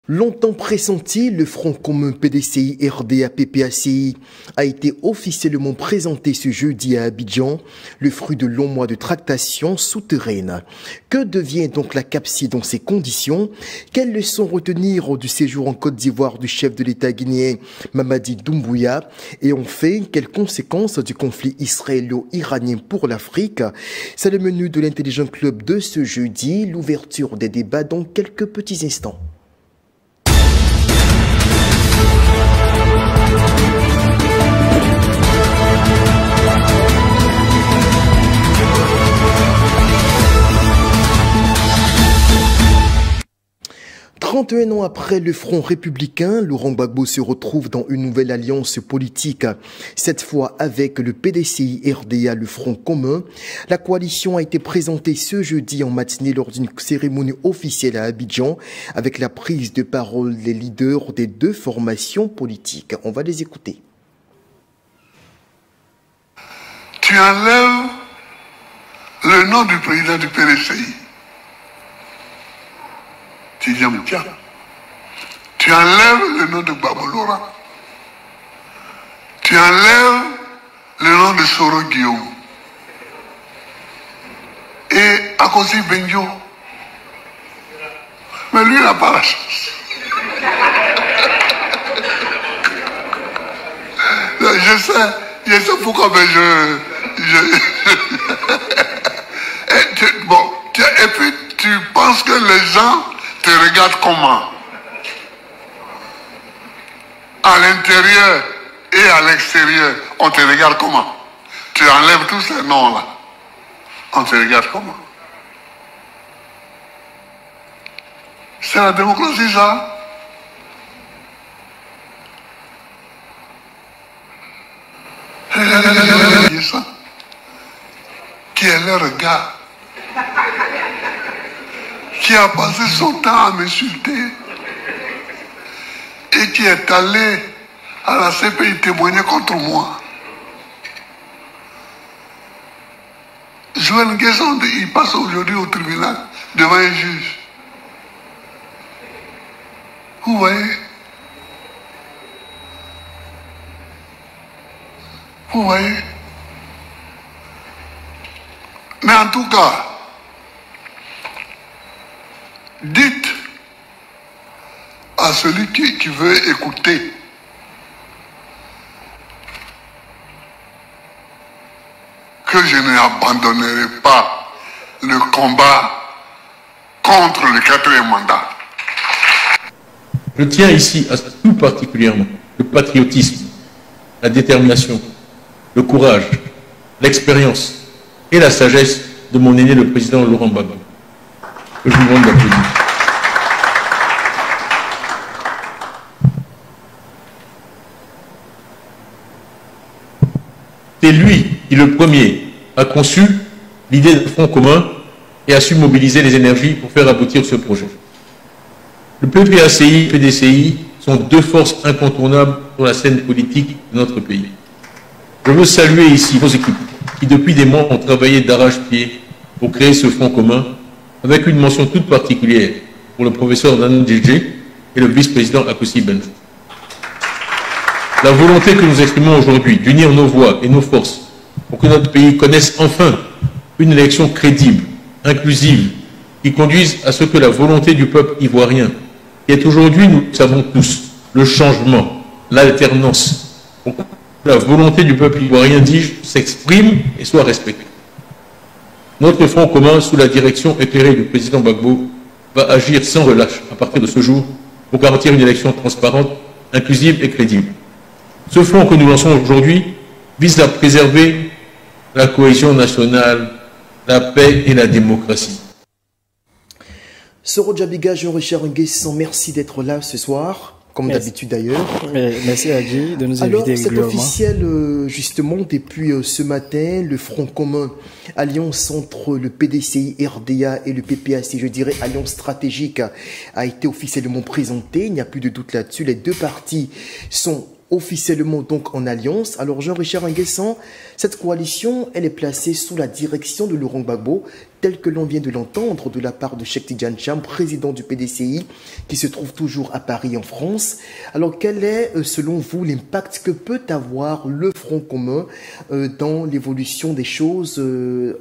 Longtemps pressenti, le Front commun PDCI RDA PPACI a été officiellement présenté ce jeudi à Abidjan, le fruit de longs mois de tractations souterraines. Que devient donc la CAPSI dans ces conditions? Quelles leçons retenir du séjour en Côte d'Ivoire du chef de l'État guinéen Mamadi Doumbouya? Et enfin, quelles conséquences du conflit israélo-iranien pour l'Afrique? C'est le menu de l'Intelligent Club de ce jeudi, l'ouverture des débats dans quelques petits instants. 31 ans après le Front républicain, Laurent Gbagbo se retrouve dans une nouvelle alliance politique, cette fois avec le PDCI RDA, le Front commun. La coalition a été présentée ce jeudi en matinée lors d'une cérémonie officielle à Abidjan avec la prise de parole des leaders des deux formations politiques. On va les écouter. Tu enlèves le nom du président du PDCI. Tu enlèves le nom de Gbagbo Laurent. Tu enlèves le nom de Soro Guillaume. Et Akosi Benjo. Mais lui, il n'a pas la chance. Je sais pourquoi, mais et puis tu penses que les gens te regardent comment? À l'intérieur et à l'extérieur, on te regarde comment? Tu enlèves tous ces noms-là. On te regarde comment? C'est la démocratie, ça. Ça. Qui est le regard? Qui a passé son temps à m'insulter et qui est allé à la CPI témoigner contre moi. Joël Nguesson, il passe aujourd'hui au tribunal devant un juge. Vous voyez? Vous voyez? Mais en tout cas, dites à celui qui veut écouter que je n'abandonnerai pas le combat contre le 4e mandat. Je tiens ici à tout particulièrement le patriotisme, la détermination, le courage, l'expérience et la sagesse de mon aîné le président Laurent Gbagbo. Je vous demande d'applaudir. C'est lui qui, le premier, a conçu l'idée de front commun et a su mobiliser les énergies pour faire aboutir ce projet. Le PPACI et le PDCI sont deux forces incontournables sur la scène politique de notre pays. Je veux saluer ici vos équipes qui, depuis des mois, ont travaillé d'arrache-pied pour créer ce front commun, avec une mention toute particulière pour le professeur Nanou Djedje et le vice-président Akosi Benjo. La volonté que nous exprimons aujourd'hui d'unir nos voix et nos forces pour que notre pays connaisse enfin une élection crédible, inclusive, qui conduise à ce que la volonté du peuple ivoirien, qui est aujourd'hui, nous le savons tous, le changement, l'alternance, pour que la volonté du peuple ivoirien, dis-je, s'exprime et soit respectée. Notre front commun, sous la direction éclairée du président Gbagbo, va agir sans relâche à partir de ce jour pour garantir une élection transparente, inclusive et crédible. Ce front que nous lançons aujourd'hui vise à préserver la cohésion nationale, la paix et la démocratie. Soro Djabiga, Jean-Richard Nguesson, merci d'être là ce soir. Comme d'habitude d'ailleurs. Merci à Guy de nous inviter régulièrement. Alors, c'est officiel, justement, depuis ce matin, le Front commun, alliance entre le PDCI, RDA et le PPACI, je dirais alliance stratégique, a été officiellement présentée. Il n'y a plus de doute là-dessus. Les deux partis sont officiellement donc en alliance. Alors Jean-Richard Nguessan, cette coalition, elle est placée sous la direction de Laurent Gbagbo, tel que l'on vient de l'entendre de la part de Cheikh Tidiane Cham, président du PDCI, qui se trouve toujours à Paris en France. Alors quel est, selon vous, l'impact que peut avoir le Front commun dans l'évolution des choses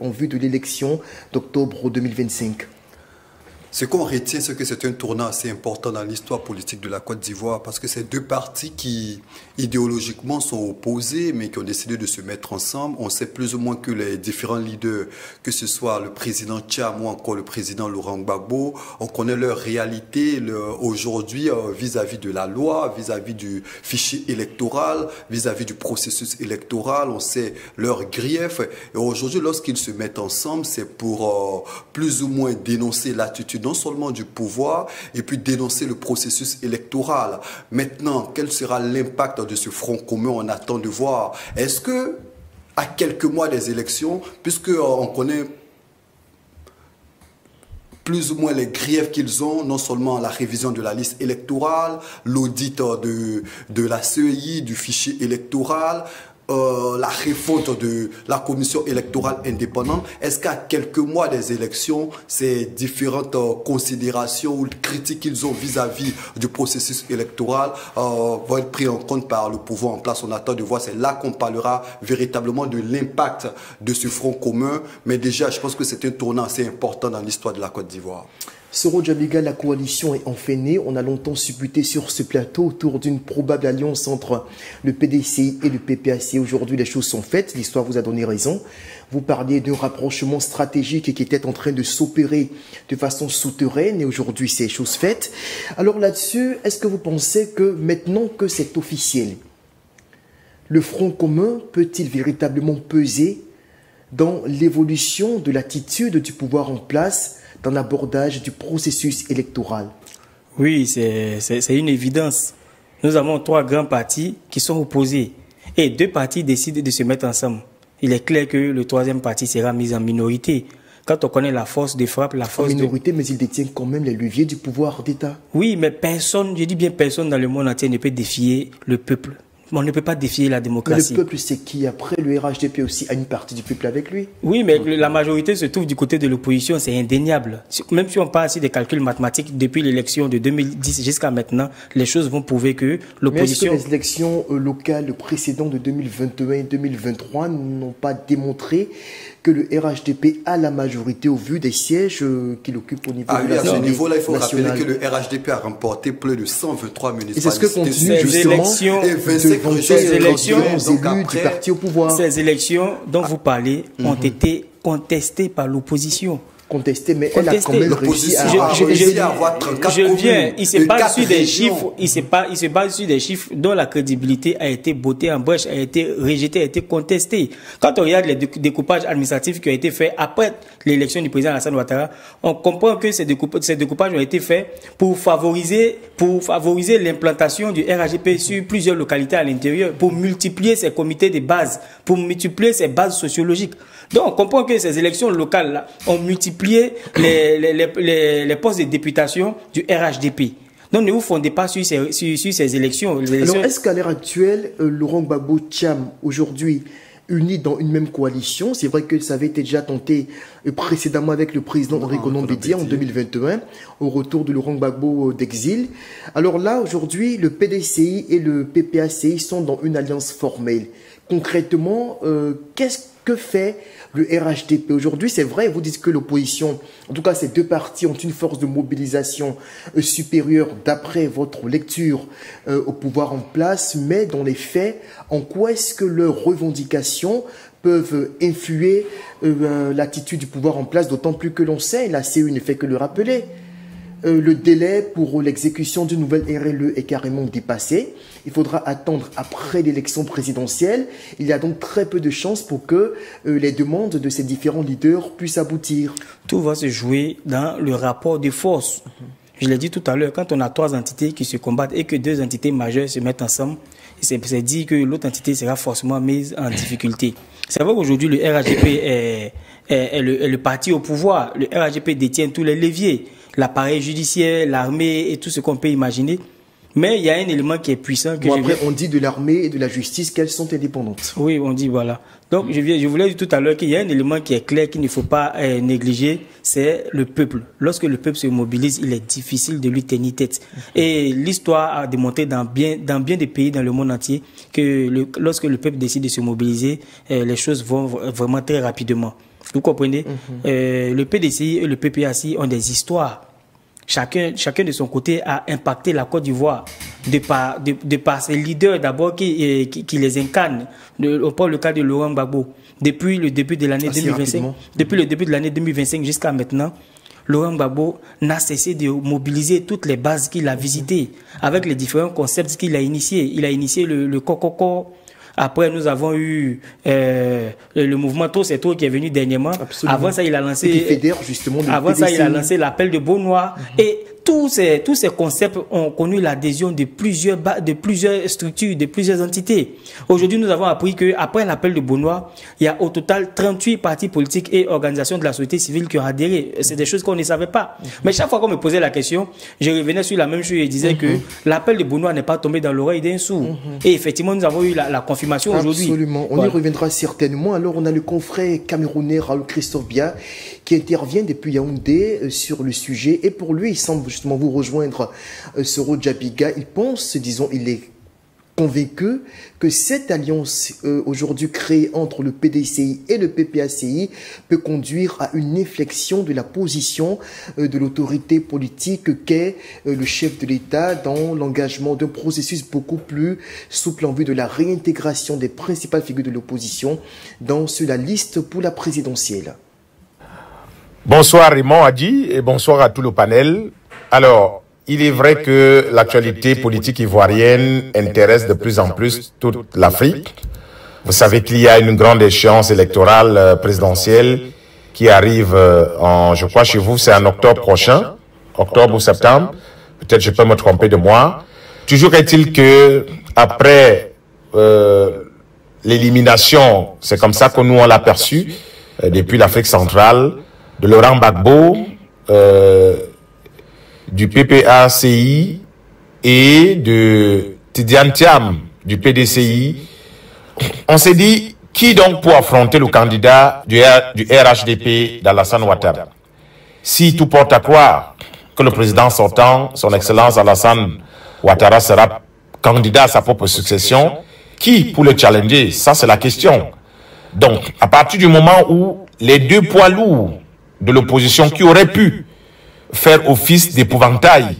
en vue de l'élection d'octobre 2025? Ce qu'on retient, c'est que c'est un tournant assez important dans l'histoire politique de la Côte d'Ivoire parce que c'est deux partis qui, idéologiquement, sont opposés mais qui ont décidé de se mettre ensemble. On sait plus ou moins que les différents leaders, que ce soit le président Cham ou encore le président Laurent Gbagbo, on connaît leur réalité aujourd'hui vis-à-vis de la loi, vis-à-vis du fichier électoral, vis-à-vis du processus électoral. On sait leurs griefs. Et aujourd'hui, lorsqu'ils se mettent ensemble, c'est pour plus ou moins dénoncer l'attitude non seulement du pouvoir, et puis dénoncer le processus électoral. Maintenant, quel sera l'impact de ce front commun? On attend de voir. Est-ce que, à quelques mois des élections, puisqu'on connaît plus ou moins les griefs qu'ils ont, non seulement la révision de la liste électorale, l'audit de la CEI, du fichier électoral, la refonte de la commission électorale indépendante, est-ce qu'à quelques mois des élections, ces différentes considérations ou critiques qu'ils ont vis-à-vis du processus électoral vont être prises en compte par le pouvoir en place? On attend de voir, c'est là qu'on parlera véritablement de l'impact de ce front commun. Mais déjà, je pense que c'est un tournant assez important dans l'histoire de la Côte d'Ivoire. Soro Djabiga, la coalition est enfin née. On a longtemps supputé sur ce plateau autour d'une probable alliance entre le PDCI et le PPAC. Aujourd'hui, les choses sont faites. L'histoire vous a donné raison. Vous parliez d'un rapprochement stratégique qui était en train de s'opérer de façon souterraine. Et aujourd'hui, c'est chose faite. Alors là-dessus, est-ce que vous pensez que maintenant que c'est officiel, le Front commun peut-il véritablement peser dans l'évolution de l'attitude du pouvoir en place dans l'abordage du processus électoral? Oui, c'est une évidence. Nous avons trois grands partis qui sont opposés et deux partis décident de se mettre ensemble. Il est clair que le troisième parti sera mis en minorité. Quand on connaît la force de frappe, la force en minorité, mais il détient quand même les leviers du pouvoir d'État. Oui, mais personne, je dis bien personne dans le monde entier ne peut défier le peuple. On ne peut pas défier la démocratie. Mais le peuple, c'est qui? Après, le RHDP aussi a une partie du peuple avec lui. Oui, mais la majorité se trouve du côté de l'opposition, c'est indéniable. Même si on parle ici des calculs mathématiques, depuis l'élection de 2010 jusqu'à maintenant, les choses vont prouver que l'opposition... Mais est-ce que les élections locales précédentes de 2021 et 2023 n'ont pas démontré que le RHDP a la majorité au vu des sièges qu'il occupe au niveau de la à ce niveau-là, il faut nationale. rappeler que le RHDP a remporté plus de 123 municipalités. Et c'est ce que continue justement et 25 ces élections élus du parti au pouvoir. Ces élections dont vous parlez ont été contestées par l'opposition. Contesté, mais elle a quand même réussi à avoir 34 je viens, il se base sur des régions. chiffres, il se base sur des chiffres dont la crédibilité a été bottée en brèche, a été rejetée, a été contestée. Quand on regarde les découpages administratifs qui ont été faits après l'élection du président Alassane Ouattara, on comprend que ces découpages ont été faits pour favoriser l'implantation du RHDP sur plusieurs localités à l'intérieur, pour multiplier ses comités de base, pour multiplier ses bases sociologiques. Donc, on comprend que ces élections locales-là ont multiplié les postes de députation du RHDP. Donc, ne vous fondez pas sur ces élections. Alors, est-ce qu'à l'heure actuelle, Laurent Gbagbo, Cham, aujourd'hui, unis dans une même coalition, c'est vrai que ça avait été déjà tenté précédemment avec le président Henri Konan Bédié en 2021, au retour de Laurent Gbagbo d'exil. Alors là, aujourd'hui, le PDCI et le PPACI sont dans une alliance formelle. Concrètement, qu'est-ce que fait le RHDP aujourd'hui? C'est vrai, vous dites que l'opposition, en tout cas ces deux partis, ont une force de mobilisation supérieure d'après votre lecture au pouvoir en place, mais dans les faits, en quoi est-ce que leurs revendications peuvent influer l'attitude du pouvoir en place, d'autant plus que l'on sait, la CEI ne fait que le rappeler, le délai pour l'exécution d'une nouvelle RLE est carrément dépassé. Il faudra attendre après l'élection présidentielle. Il y a donc très peu de chances pour que les demandes de ces différents leaders puissent aboutir. Tout va se jouer dans le rapport de force. Je l'ai dit tout à l'heure, quand on a trois entités qui se combattent et que deux entités majeures se mettent ensemble, c'est dit que l'autre entité sera forcément mise en difficulté. C'est vrai qu'aujourd'hui, le RHDP est le parti au pouvoir. Le RHDP détient tous les leviers, l'appareil judiciaire, l'armée et tout ce qu'on peut imaginer. Mais il y a un élément qui est puissant. Que après, on dit de l'armée et de la justice qu'elles sont indépendantes. Oui, on dit voilà. Donc, je voulais dire tout à l'heure qu'il y a un élément qui est clair, qu'il ne faut pas négliger, c'est le peuple. Lorsque le peuple se mobilise, il est difficile de lui tenir tête. Et l'histoire a démontré dans bien des pays dans le monde entier que lorsque le peuple décide de se mobiliser, les choses vont vraiment très rapidement. Vous comprenez? Le PDCI et le PPACI ont des histoires. Chacun de son côté a impacté la Côte d'Ivoire de par ses leaders d'abord qui les incarnent. On prend le cas de Laurent Gbagbo. Depuis le début de l'année 2025 jusqu'à maintenant, Laurent Gbagbo n'a cessé de mobiliser toutes les bases qu'il a visitées avec les différents concepts qu'il a initiés. Il a initié le Kokoko. Après, nous avons eu le mouvement Trop c'est trop qui est venu dernièrement. Absolument. Avant ça, il a lancé. Qui fédère justement avant ça, il a lancé l'appel de Beaunois. Et tous ces concepts ont connu l'adhésion de plusieurs structures, de plusieurs entités. Aujourd'hui, nous avons appris qu'après l'appel de Beaunois, il y a au total 38 partis politiques et organisations de la société civile qui ont adhéré. C'est des choses qu'on ne savait pas. Mais chaque fois qu'on me posait la question, je revenais sur la même chose et disais que l'appel de Beaunois n'est pas tombé dans l'oreille d'un sourd. Et effectivement, nous avons eu la confirmation aujourd'hui. Absolument. On y reviendra certainement. Alors, on a le confrère camerounais Raoul Christophe Bia qui intervient depuis Yaoundé sur le sujet. Et pour lui, il semble justement vous rejoindre, Soro Djabiga. Il pense, disons, il est convaincu que cette alliance aujourd'hui créée entre le PDCI et le PPACI peut conduire à une inflexion de la position de l'autorité politique qu'est le chef de l'État dans l'engagement d'un processus beaucoup plus souple en vue de la réintégration des principales figures de l'opposition dans la liste pour la présidentielle. Bonsoir Raymond Adi et bonsoir à tout le panel. Alors, il est vrai que l'actualité politique ivoirienne intéresse de plus en plus toute l'Afrique. Vous savez qu'il y a une grande échéance électorale présidentielle qui arrive je crois chez vous, c'est en octobre prochain, octobre ou septembre. Peut-être je peux me tromper de mois. Toujours est-il que après l'élimination, c'est comme ça que nous on l'a perçu depuis l'Afrique centrale, de Laurent Gbagbo, du PPACI et de Tidiane Thiam du PDCI, on s'est dit, qui donc pour affronter le candidat du RHDP d'Alassane Ouattara? Si tout porte à croire que le président sortant, son Excellence Alassane Ouattara, sera candidat à sa propre succession, qui pour le challenger? Ça, c'est la question. Donc, à partir du moment où les deux poids lourds de l'opposition qui auraient pu faire office d'épouvantail,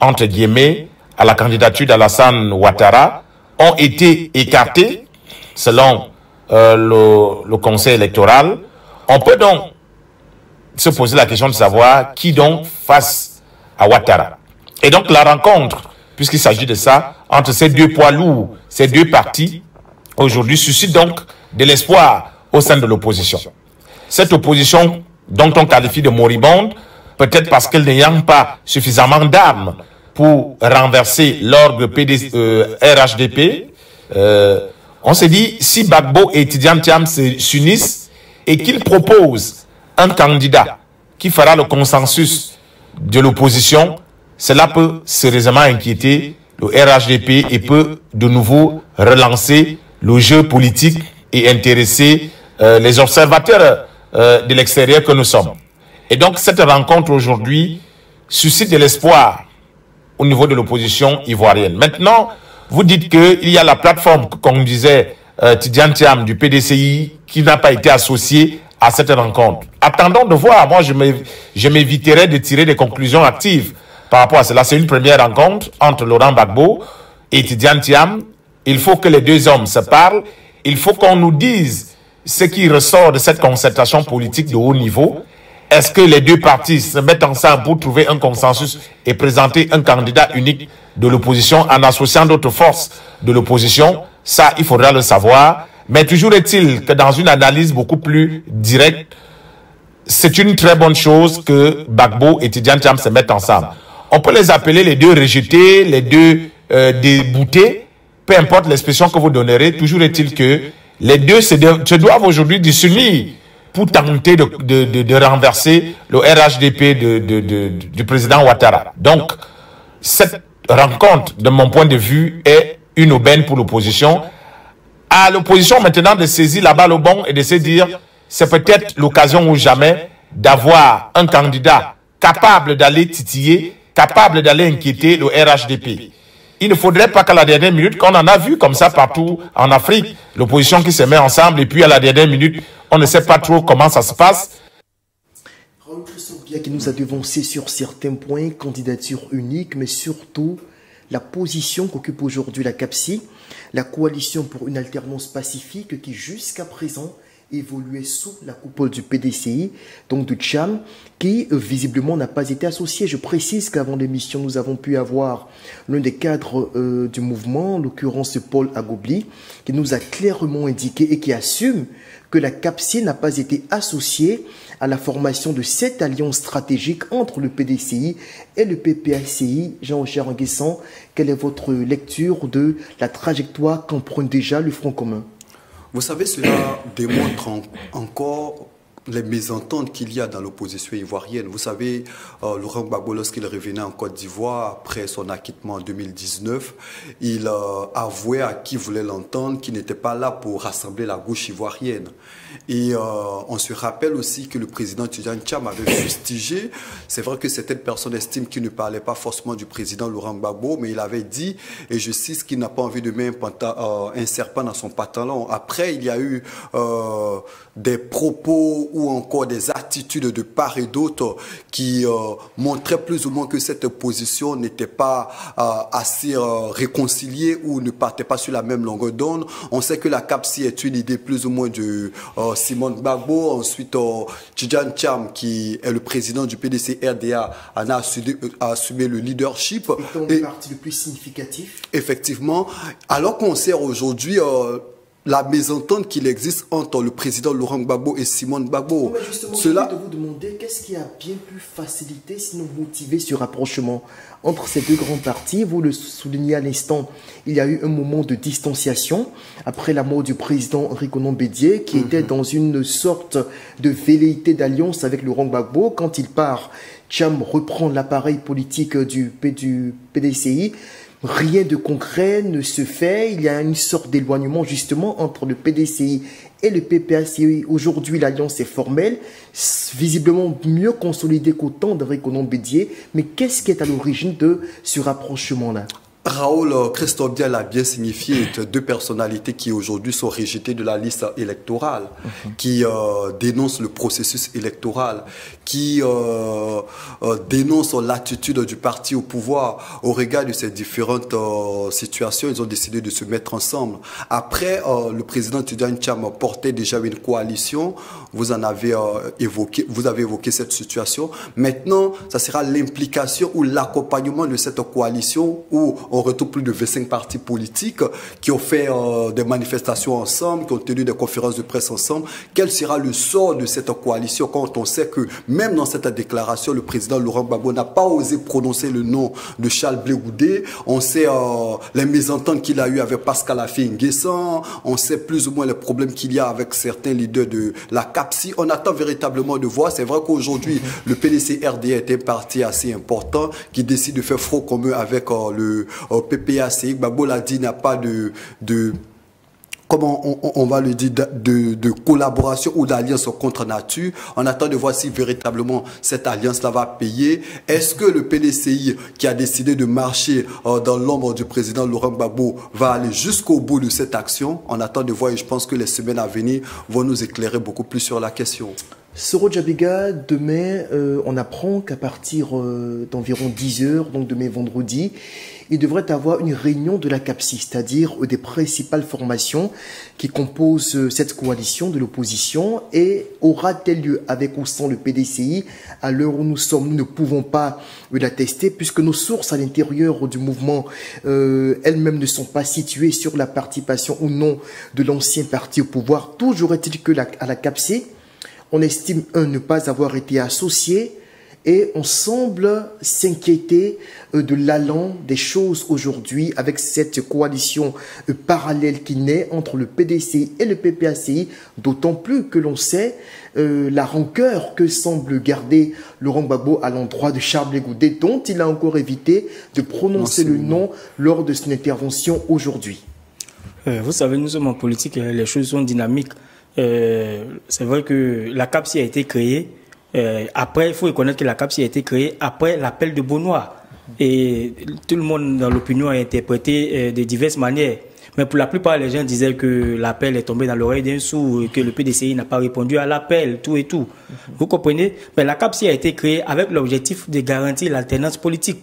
entre guillemets, à la candidature d'Alassane Ouattara, ont été écartés, selon le Conseil électoral. On peut donc se poser la question de savoir qui donc face à Ouattara. Et donc la rencontre, puisqu'il s'agit de ça, entre ces deux poids lourds, ces deux partis, aujourd'hui suscite donc de l'espoir au sein de l'opposition. Cette opposition dont on qualifie de moribonde, peut-être parce qu'elle n'ayant pas suffisamment d'armes pour renverser l'orgue RHDP, on s'est dit, si Gbagbo et Tidiane Thiam s'unissent et qu'ils proposent un candidat qui fera le consensus de l'opposition, cela peut sérieusement inquiéter le RHDP et peut de nouveau relancer le jeu politique et intéresser les observateurs de l'extérieur que nous sommes. Et donc cette rencontre aujourd'hui suscite de l'espoir au niveau de l'opposition ivoirienne. Maintenant, vous dites qu'il y a la plateforme, comme disait Tidiane Thiam du PDCI, qui n'a pas été associée à cette rencontre. Attendons de voir. Moi, je m'éviterai de tirer des conclusions actives par rapport à cela. C'est une première rencontre entre Laurent Gbagbo et Tidiane Thiam. Il faut que les deux hommes se parlent. Il faut qu'on nous dise ce qui ressort de cette concertation politique de haut niveau. Est-ce que les deux partis se mettent ensemble pour trouver un consensus et présenter un candidat unique de l'opposition en associant d'autres forces de l'opposition? Ça, il faudra le savoir. Mais toujours est-il que dans une analyse beaucoup plus directe, c'est une très bonne chose que Gbagbo et Tidiane Thiam se mettent ensemble. On peut les appeler les deux rejetés, les deux déboutés, peu importe l'expression que vous donnerez. Toujours est-il que les deux se doivent aujourd'hui s'unir pour tenter de renverser le RHDP du président Ouattara. Donc, cette rencontre, de mon point de vue, est une aubaine pour l'opposition. À l'opposition maintenant de saisir la balle au bon et de se dire, c'est peut-être l'occasion ou jamais d'avoir un candidat capable d'aller titiller, capable d'aller inquiéter le RHDP. Il ne faudrait pas qu'à la dernière minute, qu'on en a vu comme ça partout en Afrique, l'opposition qui se met ensemble et puis à la dernière minute, on ne sait pas trop comment ça se passe. Raoul Christophe qui nous a devancé sur certains points, candidature unique, mais surtout la position qu'occupe aujourd'hui la CAPSI, la coalition pour une alternance pacifique qui jusqu'à présent évoluait sous la coupole du PDCI, donc du Tcham, qui visiblement n'a pas été associé. Je précise qu'avant l'émission, nous avons pu avoir l'un des cadres du mouvement, en l'occurrence Paul Agobli, qui nous a clairement indiqué et qui assume que la CAPSI n'a pas été associée à la formation de cette alliance stratégique entre le PDCI et le PPACI. Jean-Rocher Nguessan, quelle est votre lecture de la trajectoire qu'emprunte déjà le Front commun? Vous savez, cela démontre encore les mésententes qu'il y a dans l'opposition ivoirienne. Vous savez, Laurent Gbagbo, lorsqu'il revenait en Côte d'Ivoire après son acquittement en 2019, il avouait à qui voulait l'entendre qu'il n'était pas là pour rassembler la gauche ivoirienne. Et on se rappelle aussi que le président Tidjane Tcham avait fustigé. C'est vrai que certaines personnes estiment qu'il ne parlait pas forcément du président Laurent Gbagbo, mais il avait dit, et je cite, qu'il n'a pas envie de mettre un serpent dans son pantalon. Après, il y a eu des propos ou encore des attitudes de part et d'autre qui montraient plus ou moins que cette position n'était pas assez réconciliée ou ne partait pas sur la même longueur d'onde. On sait que la CAPSI est une idée plus ou moins de Simon Gbagbo. Ensuite, Tidjane Tcham, qui est le président du PDC-RDA, en a assumé le leadership. Et le parti le plus significatif. Effectivement. Alors qu'on sait aujourd'hui la mésentente qu'il existe entre le président Laurent Gbagbo et Simon Gbagbo. Mais justement, cela... je vais vous demander qu'est-ce qui a bien pu faciliter, sinon motiver ce rapprochement entre ces deux grands partis. Vous le soulignez à l'instant, il y a eu un moment de distanciation après la mort du président Henri Konan Bédié, qui était dans une sorte de velléité d'alliance avec Laurent Gbagbo. Quand il part, Tcham reprend l'appareil politique du PDCI. Rien de concret ne se fait. Il y a une sorte d'éloignement justement entre le PDCI et le PPACI. Aujourd'hui, l'alliance est formelle, visiblement mieux consolidée qu'au temps d'Henri Konan Bédié. Mais qu'est-ce qui est à l'origine de ce rapprochement-là? Raoul Christophe Dia l'a bien signifié, deux personnalités qui aujourd'hui sont rejetées de la liste électorale, qui dénoncent le processus électoral, qui dénoncent l'attitude du parti au pouvoir. Au regard de ces différentes situations, ils ont décidé de se mettre ensemble. Après, le président Tidjane Tcham portait déjà une coalition. Vous avez évoqué cette situation. Maintenant, ça sera l'implication ou l'accompagnement de cette coalition où on retrouve plus de 25 partis politiques qui ont fait des manifestations ensemble, qui ont tenu des conférences de presse ensemble. Quel sera le sort de cette coalition quand on sait que même dans cette déclaration, le président Laurent Gbagbo n'a pas osé prononcer le nom de Charles Blé Goudé. On sait les mésententes qu'il a eu avec Pascal Affi Nguessan. On sait plus ou moins les problèmes qu'il y a avec certains leaders de la CAPSI. On attend véritablement de voir. C'est vrai qu'aujourd'hui, le PDC-RDA est un parti assez important qui décide de faire front commun avec le PPACI. Gbagbo l'a dit, n'a pas comment on va le dire, de collaboration ou d'alliance contre nature. On attend de voir si véritablement cette alliance-là va payer. Est-ce que le PDCI, qui a décidé de marcher dans l'ombre du président Laurent Gbagbo, va aller jusqu'au bout de cette action? On attend de voir et je pense que les semaines à venir vont nous éclairer beaucoup plus sur la question. Soro Djabiga, demain, on apprend qu'à partir d'environ 10 h, donc demain vendredi, il devrait avoir une réunion de la CAPSI, c'est-à-dire des principales formations qui composent cette coalition de l'opposition, et aura-t-elle lieu avec ou sans le PDCI? À l'heure où nous sommes, nous ne pouvons pas l'attester puisque nos sources à l'intérieur du mouvement elles-mêmes ne sont pas situées sur la participation ou non de l'ancien parti au pouvoir. Toujours est-il que à la CAPSI, on estime, ne pas avoir été associé, et on semble s'inquiéter de l'allant des choses aujourd'hui avec cette coalition parallèle qui naît entre le PDCI et le PPACI, d'autant plus que l'on sait la rancœur que semble garder Laurent Gbagbo à l'endroit de Charles Blé Goudé, dont il a encore évité de prononcer le nom lors de son intervention aujourd'hui. Vous savez, nous sommes en politique, les choses sont dynamiques. C'est vrai que la CAPSI a été créée. Après, il faut reconnaître que la CAPSI a été créée après l'appel de Beaunois. Et tout le monde dans l'opinion a interprété de diverses manières. Mais pour la plupart, les gens disaient que l'appel est tombé dans l'oreille d'un sourd, que le PDCI n'a pas répondu à l'appel, tout et tout. Vous comprenez? Mais la CAPSI a été créée avec l'objectif de garantir l'alternance politique,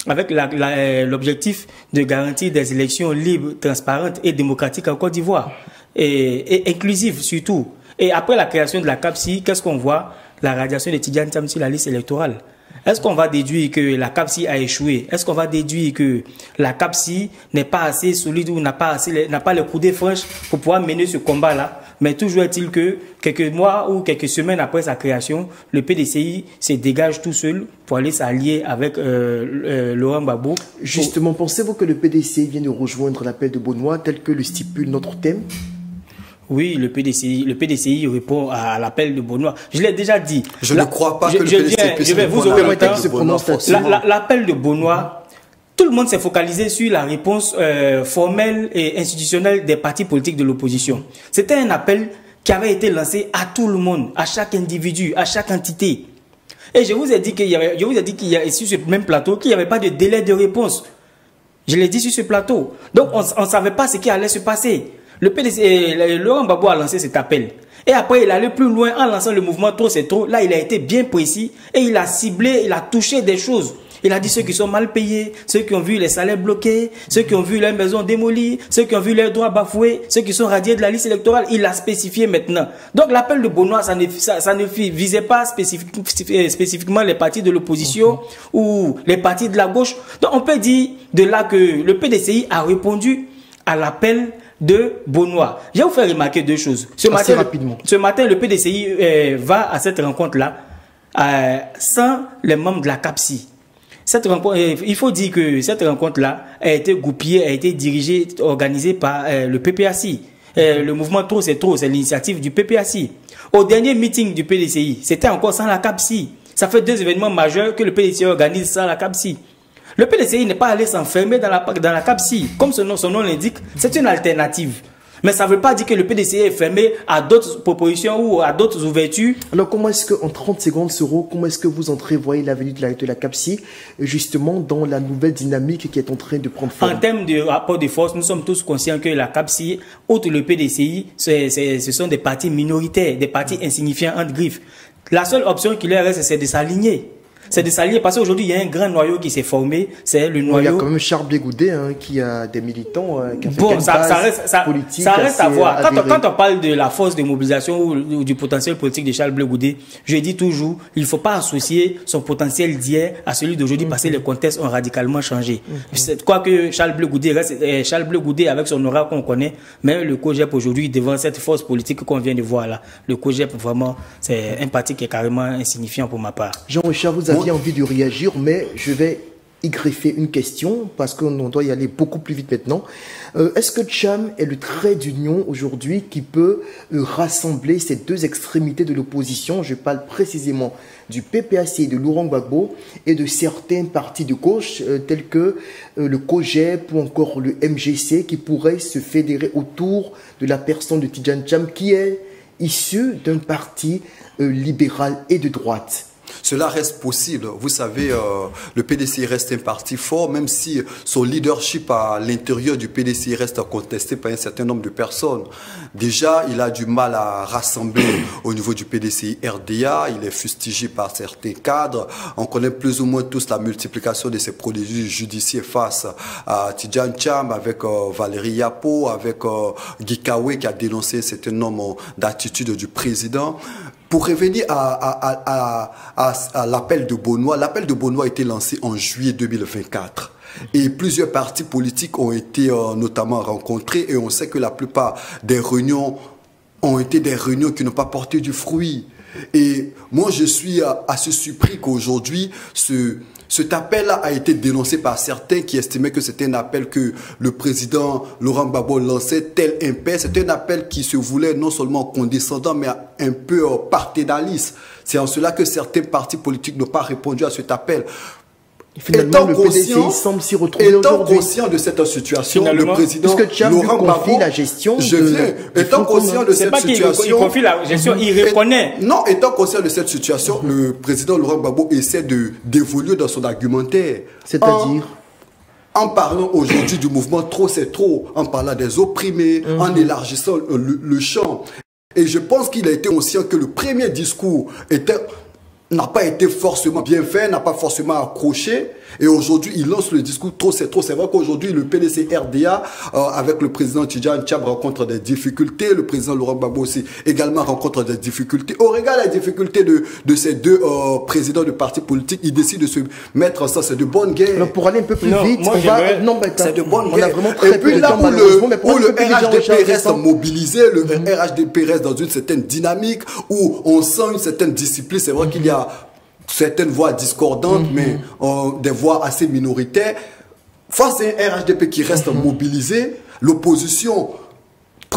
avec l'objectif de garantir des élections libres, transparentes et démocratiques en Côte d'Ivoire, et inclusives surtout. Et après la création de la CAPSI, qu'est-ce qu'on voit? La radiation de Tidjane Thiam sur la liste électorale. Est-ce qu'on va déduire que la CAPSI a échoué? Est-ce qu'on va déduire que la CAPSI n'est pas assez solide ou n'a pas les coudées franches pour pouvoir mener ce combat-là? Mais toujours est-il que quelques mois ou quelques semaines après sa création, le PDCI se dégage tout seul pour aller s'allier avec Laurent Gbagbo. Justement, pensez-vous que le PDCI vient de rejoindre l'appel de Beaunois tel que le stipule notre thème? Oui, le PDCI répond à l'appel de Beaunois. Je l'ai déjà dit. Je ne crois pas que le PDCI puisse répondre à l'appel de Beaunois. L'appel de Beaunois, tout le monde s'est focalisé sur la réponse formelle et institutionnelle des partis politiques de l'opposition. C'était un appel qui avait été lancé à tout le monde, à chaque individu, à chaque entité. Et je vous ai dit qu'il y a sur ce même plateau qu'il n'y avait pas de délai de réponse. Je l'ai dit sur ce plateau. Donc on ne savait pas ce qui allait se passer. Laurent Gbagbo a lancé cet appel. Et après, il allait plus loin en lançant le mouvement Trop c'est trop. Là, il a été bien précis et il a ciblé, il a touché des choses. Il a dit ceux qui sont mal payés, ceux qui ont vu les salaires bloqués, ceux qui ont vu leurs maisons démolies, ceux qui ont vu leurs droits bafoués, ceux qui sont radiés de la liste électorale. Il l'a spécifié maintenant. Donc l'appel de Beaunois, ça ne visait pas spécifiquement les partis de l'opposition ou les partis de la gauche. Donc on peut dire de là que le PDCI a répondu à l'appel de Beaunois. Je vais vous faire remarquer deux choses. Ce matin, le PDCI va à cette rencontre-là sans les membres de la CAPSI. Cette rencontre, il faut dire que cette rencontre-là a été goupillée, a été dirigée, organisée par le PPACI. Le mouvement Trop c'est trop, c'est l'initiative du PPACI. Au dernier meeting du PDCI, c'était encore sans la CAPSI. Ça fait 2 événements majeurs que le PDCI organise sans la CAPSI. Le PDCI n'est pas allé s'enfermer dans la CAPSI. Comme son nom l'indique, c'est une alternative. Mais ça ne veut pas dire que le PDCI est fermé à d'autres propositions ou à d'autres ouvertures. Alors comment est-ce qu'en 30 secondes, Soro, comment est-ce que vous entrevoyez l'avenir de la CAPSI justement dans la nouvelle dynamique qui est en train de prendre forme? En termes de rapport de force, nous sommes tous conscients que la CAPSI, outre le PDCI, ce sont des partis minoritaires, des partis insignifiants entre griffes. La seule option qui leur reste, c'est de s'aligner. C'est de s'allier parce qu'aujourd'hui, il y a un grand noyau qui s'est formé. C'est le noyau. Il y a quand même Charles Blé Goudé qui a des militants. Qui a fait bon, ça reste à voir. Quand on parle de la force de mobilisation ou du potentiel politique de Charles Blé Goudé, je dis toujours, il ne faut pas associer son potentiel d'hier à celui d'aujourd'hui parce que les contextes ont radicalement changé. Quoique Charles Blé Goudé reste Charles Blé Goudé avec son aura qu'on connaît, mais le COJEP aujourd'hui, devant cette force politique qu'on vient de voir là, le COJEP vraiment, c'est un parti qui est carrément insignifiant pour ma part. Jean-Richard, vous avez envie de réagir, mais je vais y greffer une question parce qu'on doit y aller beaucoup plus vite maintenant. Est-ce que Thiam est le trait d'union aujourd'hui qui peut rassembler ces deux extrémités de l'opposition? Je parle précisément du PPACI et de Laurent Gbagbo et de certains partis de gauche tels que le COJEP ou encore le MGC qui pourraient se fédérer autour de la personne de Tidjane Thiam qui est issu d'un parti libéral et de droite. Cela reste possible. Vous savez, le PDCI reste un parti fort, même si son leadership à l'intérieur du PDCI reste contesté par un certain nombre de personnes. Déjà, il a du mal à rassembler au niveau du PDCI RDA. Il est fustigé par certains cadres. On connaît plus ou moins tous la multiplication de ces produits judiciaires face à Tidjane Thiam, avec Valérie Yapo, avec Guy Kawe qui a dénoncé un certain nombre d'attitudes du président. Pour revenir à l'appel de Beaunois, l'appel de Beaunois a été lancé en juillet 2024. Et plusieurs partis politiques ont été notamment rencontrés et on sait que la plupart des réunions ont été des réunions qui n'ont pas porté du fruit. Et moi, je suis assez surpris qu'aujourd'hui, cet appel-là a été dénoncé par certains qui estimaient que c'était un appel que le président Laurent Gbagbo lançait tel un père. C'était un appel qui se voulait non seulement condescendant, mais un peu paternaliste. C'est en cela que certains partis politiques n'ont pas répondu à cet appel. Finalement, le PDCI semble s'y retrouver aujourd'hui. Étant conscient de cette situation, finalement, le président Laurent Gbagbo la gestion étant conscient de cette situation, il confie la gestion, il reconnaît. Non, étant conscient de cette situation, le président Laurent Gbagbo essaie d'évoluer dans son argumentaire. C'est-à-dire en parlant aujourd'hui du mouvement Trop c'est trop, en parlant des opprimés, en élargissant le champ. Et je pense qu'il a été conscient que le premier discours n'a pas été forcément bien fait, n'a pas forcément accroché. Et aujourd'hui, il lance le discours Trop c'est trop. C'est vrai qu'aujourd'hui, le PDC-RDA, avec le président Tidjane Thiam, rencontre des difficultés. Le président Laurent Gbagbo aussi également rencontre des difficultés. Au regard des difficultés de ces deux présidents de partis politiques, ils décident de se mettre ensemble. C'est de bonne guerre. Alors pour aller un peu plus vite, c'est de bonne guerre. Et puis là où le RHDP reste mobilisé, le RHDP reste dans une certaine dynamique, où on sent une certaine discipline. C'est vrai qu'il y a certaines voix discordantes, mais des voix assez minoritaires. Face à un RHDP qui reste mobilisé, l'opposition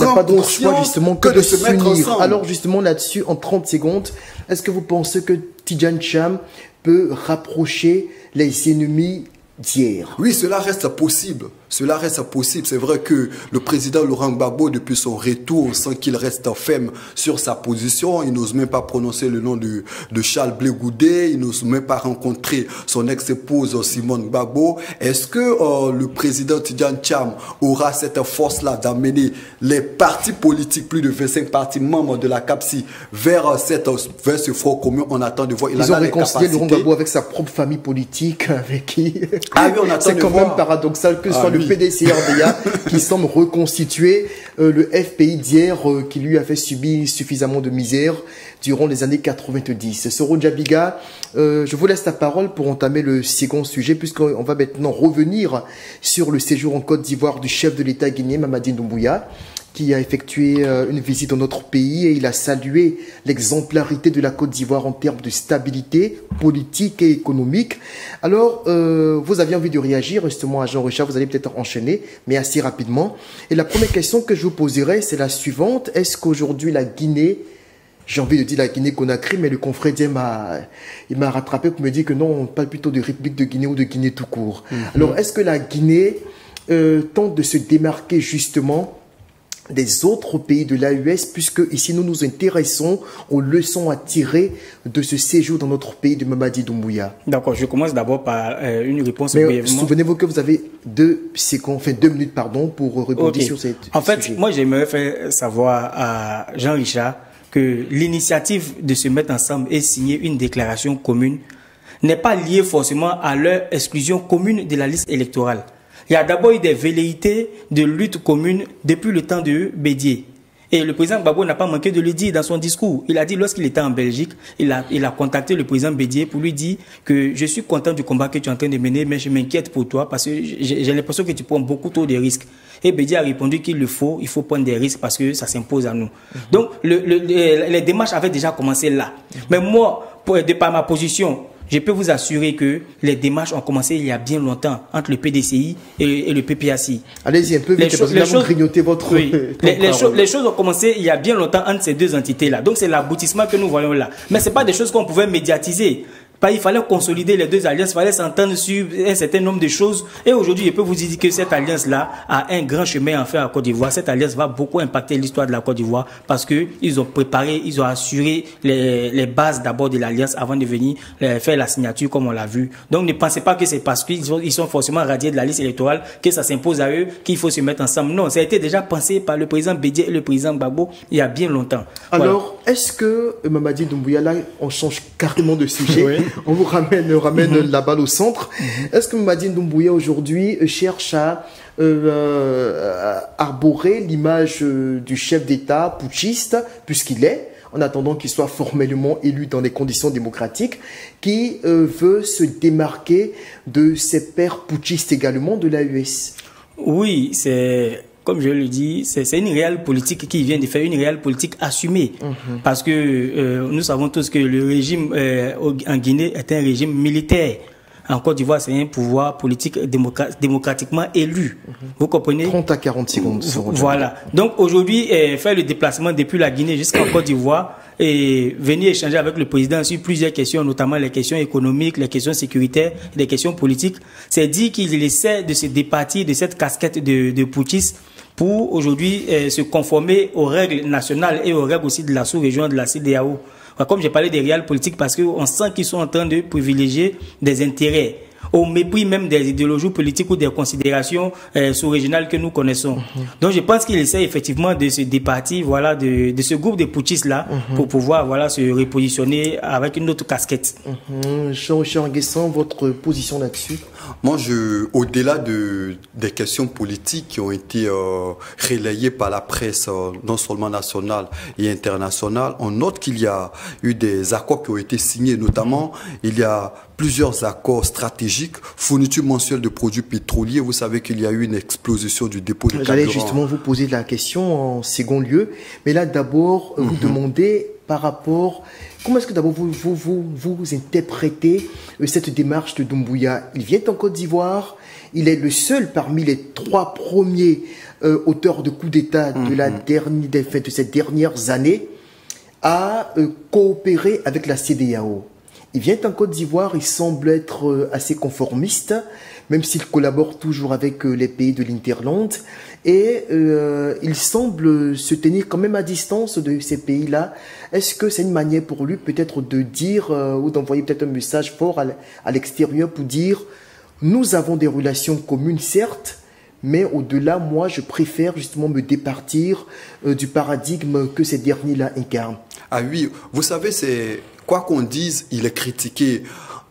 n'a pas d'autre choix justement que de se mettre ensemble. Alors justement là-dessus, en 30 secondes, est-ce que vous pensez que Tidjane Thiam peut rapprocher les ennemis d'hier? Oui, cela reste possible. Cela reste possible. C'est vrai que le président Laurent Gbagbo, depuis son retour, on sent qu'il reste ferme sur sa position. Il n'ose même pas prononcer le nom de Charles Blé Goudé. Il n'ose même pas rencontrer son ex-épouse Simone Gbagbo. Est-ce que le président Tidjane Thiam aura cette force-là d'amener les partis politiques, plus de 25 partis membres de la CAPSI, vers ce front commun? On attend de voir. Ils ont réconcilié Laurent Gbagbo avec sa propre famille politique, avec qui... Ah oui, on attend c'est quand même paradoxal que ce soit le PDC-RDA qui semble reconstituer le FPI d'hier qui lui a fait subir suffisamment de misère durant les années 90. Soro Djabiga, je vous laisse la parole pour entamer le second sujet, puisqu'on va maintenant revenir sur le séjour en Côte d'Ivoire du chef de l'État guinéen Mamadi Doumbouya, qui a effectué une visite dans notre pays et il a salué l'exemplarité de la Côte d'Ivoire en termes de stabilité politique et économique. Alors, vous aviez envie de réagir, justement, à Jean Richard, vous allez peut-être enchaîner, mais assez rapidement. Et la première question que je vous poserai, c'est la suivante. Est-ce qu'aujourd'hui, la Guinée, j'ai envie de dire la Guinée-Conakry, mais le confrère il m'a rattrapé pour me dire que non, on parle plutôt de République de Guinée ou de Guinée tout court. Alors, est-ce que la Guinée tente de se démarquer justement des autres pays de l'AES, puisque ici nous nous intéressons aux leçons à tirer de ce séjour dans notre pays de Mamadi Doumbouya? D'accord, je commence d'abord par une réponse brièvement. Souvenez-vous que vous avez 2 minutes pour rebondir sur cette sujet. En fait, moi j'aimerais faire savoir à Jean Richard que l'initiative de se mettre ensemble et signer une déclaration commune n'est pas liée forcément à leur exclusion commune de la liste électorale. Il y a d'abord eu des velléités de lutte commune depuis le temps de Bédié. Et le président Gbagbo n'a pas manqué de le dire dans son discours. Il a dit lorsqu'il était en Belgique, il a contacté le président Bédié pour lui dire que je suis content du combat que tu es en train de mener, mais je m'inquiète pour toi parce que j'ai l'impression que tu prends beaucoup trop de risques. Et Bédié a répondu qu'il il faut prendre des risques parce que ça s'impose à nous. Donc les démarches avaient déjà commencé là. Mais moi, de par ma position, je peux vous assurer que les démarches ont commencé il y a bien longtemps entre le PDCI et le PPACI. Allez-y un peu vite, parce que vous grignotez votre... Oui. Les choses ont commencé il y a bien longtemps entre ces deux entités-là. Donc c'est l'aboutissement que nous voyons là. Mais ce n'est pas des choses qu'on pouvait médiatiser. Il fallait consolider les deux alliances, il fallait s'entendre sur un certain nombre de choses. Et aujourd'hui, je peux vous dire que cette alliance-là a un grand chemin à faire à Côte d'Ivoire. Cette alliance va beaucoup impacter l'histoire de la Côte d'Ivoire parce qu'ils ont préparé, ils ont assuré les bases d'abord de l'alliance avant de venir faire la signature comme on l'a vu. Donc ne pensez pas que c'est parce qu'ils sont forcément radiés de la liste électorale que ça s'impose à eux qu'il faut se mettre ensemble. Non, ça a été déjà pensé par le président Bédié et le président Gbagbo il y a bien longtemps. Alors, est-ce que Mamadi Doumbouya, là, on change carrément de sujet? Oui. On vous ramène la balle au centre. Est-ce que Mamadi Doumbouya aujourd'hui cherche à arborer l'image du chef d'État putschiste, puisqu'il est, en attendant qu'il soit formellement élu dans des conditions démocratiques, qui veut se démarquer de ses pairs putschistes également de l'AES? Oui, comme je le dis, c'est une réelle politique qui vient de faire, une réelle politique assumée. Parce que nous savons tous que le régime en Guinée est un régime militaire. En Côte d'Ivoire, c'est un pouvoir politique démocratiquement élu. Vous comprenez? 30 à 40 secondes. Voilà. Donc aujourd'hui, faire le déplacement depuis la Guinée jusqu'en Côte d'Ivoire et venir échanger avec le président sur plusieurs questions, notamment les questions économiques, les questions sécuritaires, les questions politiques, c'est dire qu'il essaie de se départir de cette casquette de putschiste pour aujourd'hui se conformer aux règles nationales et aux règles aussi de la sous-région de la CEDEAO. Comme j'ai parlé des réels politiques, parce qu'on sent qu'ils sont en train de privilégier des intérêts, au mépris même des idéologies politiques ou des considérations sous-régionales que nous connaissons. Donc je pense qu'il essaie effectivement de se départir, voilà, de ce groupe de putschistes-là pour pouvoir, voilà, se repositionner avec une autre casquette. Jean-Richard Nguessan, votre position là-dessus? Moi, au-delà des questions politiques qui ont été relayées par la presse, non seulement nationale et internationale, on note qu'il y a eu des accords qui ont été signés, notamment il y a plusieurs accords stratégiques, fourniture mensuelle de produits pétroliers. Vous savez qu'il y a eu une explosion du dépôt de carburant. J'allais justement vous poser la question en second lieu, mais là d'abord vous demandez par rapport, comment est-ce que d'abord vous interprétez cette démarche de Doumbouya? Il vient en Côte d'Ivoire, il est le seul parmi les 3 premiers auteurs de coups d'État de ces dernières années à coopérer avec la CEDEAO. Il vient en Côte d'Ivoire, il semble être assez conformiste, même s'il collabore toujours avec les pays de l'Interland. Et il semble se tenir quand même à distance de ces pays-là. Est-ce que c'est une manière pour lui peut-être de dire ou d'envoyer peut-être un message fort à l'extérieur pour dire « Nous avons des relations communes, certes, mais au-delà, moi, je préfère justement me départir du paradigme que ces derniers-là incarnent. » Ah oui, vous savez, c'est quoi qu'on dise, il est critiqué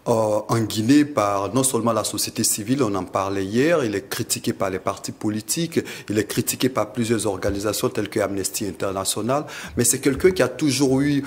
en Guinée par non seulement la société civile, on en parlait hier, il est critiqué par les partis politiques, il est critiqué par plusieurs organisations telles que Amnesty International, mais c'est quelqu'un qui a toujours eu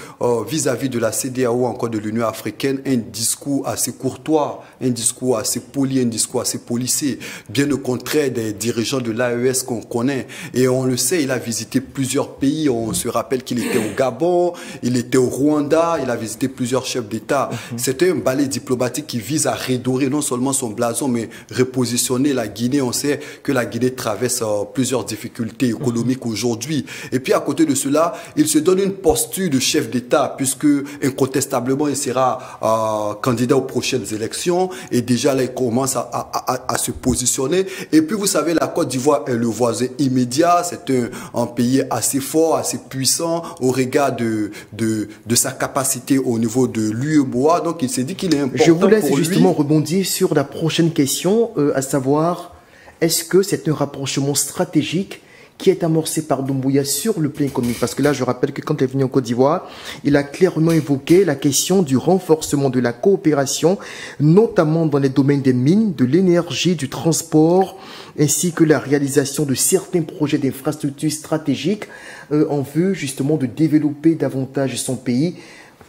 vis-à-vis de la CEDEAO, encore de l'Union africaine, un discours assez courtois, un discours assez poli, un discours assez policé, bien au contraire des dirigeants de l'AES qu'on connaît. Et on le sait, il a visité plusieurs pays, on se rappelle qu'il était au Gabon, il était au Rwanda, il a visité plusieurs chefs d'État. C'était un balai diplomatique qui vise à redorer non seulement son blason, mais repositionner la Guinée. On sait que la Guinée traverse plusieurs difficultés économiques aujourd'hui. Et puis à côté de cela, il se donne une posture de chef d'État, puisque incontestablement il sera candidat aux prochaines élections. Et déjà là, il commence à se positionner. Et puis vous savez, la Côte d'Ivoire est le voisin immédiat. C'est un pays assez fort, assez puissant au regard de sa capacité au niveau de l'UEMOA. Donc il s'est dit qu'il est important. Je vous laisse justement rebondir sur la prochaine question, à savoir, est-ce que c'est un rapprochement stratégique qui est amorcé par Doumbouya sur le plan économique? Parce que là, je rappelle que quand il est venu en Côte d'Ivoire, il a clairement évoqué la question du renforcement de la coopération, notamment dans les domaines des mines, de l'énergie, du transport, ainsi que la réalisation de certains projets d'infrastructures stratégiques en vue justement de développer davantage son pays.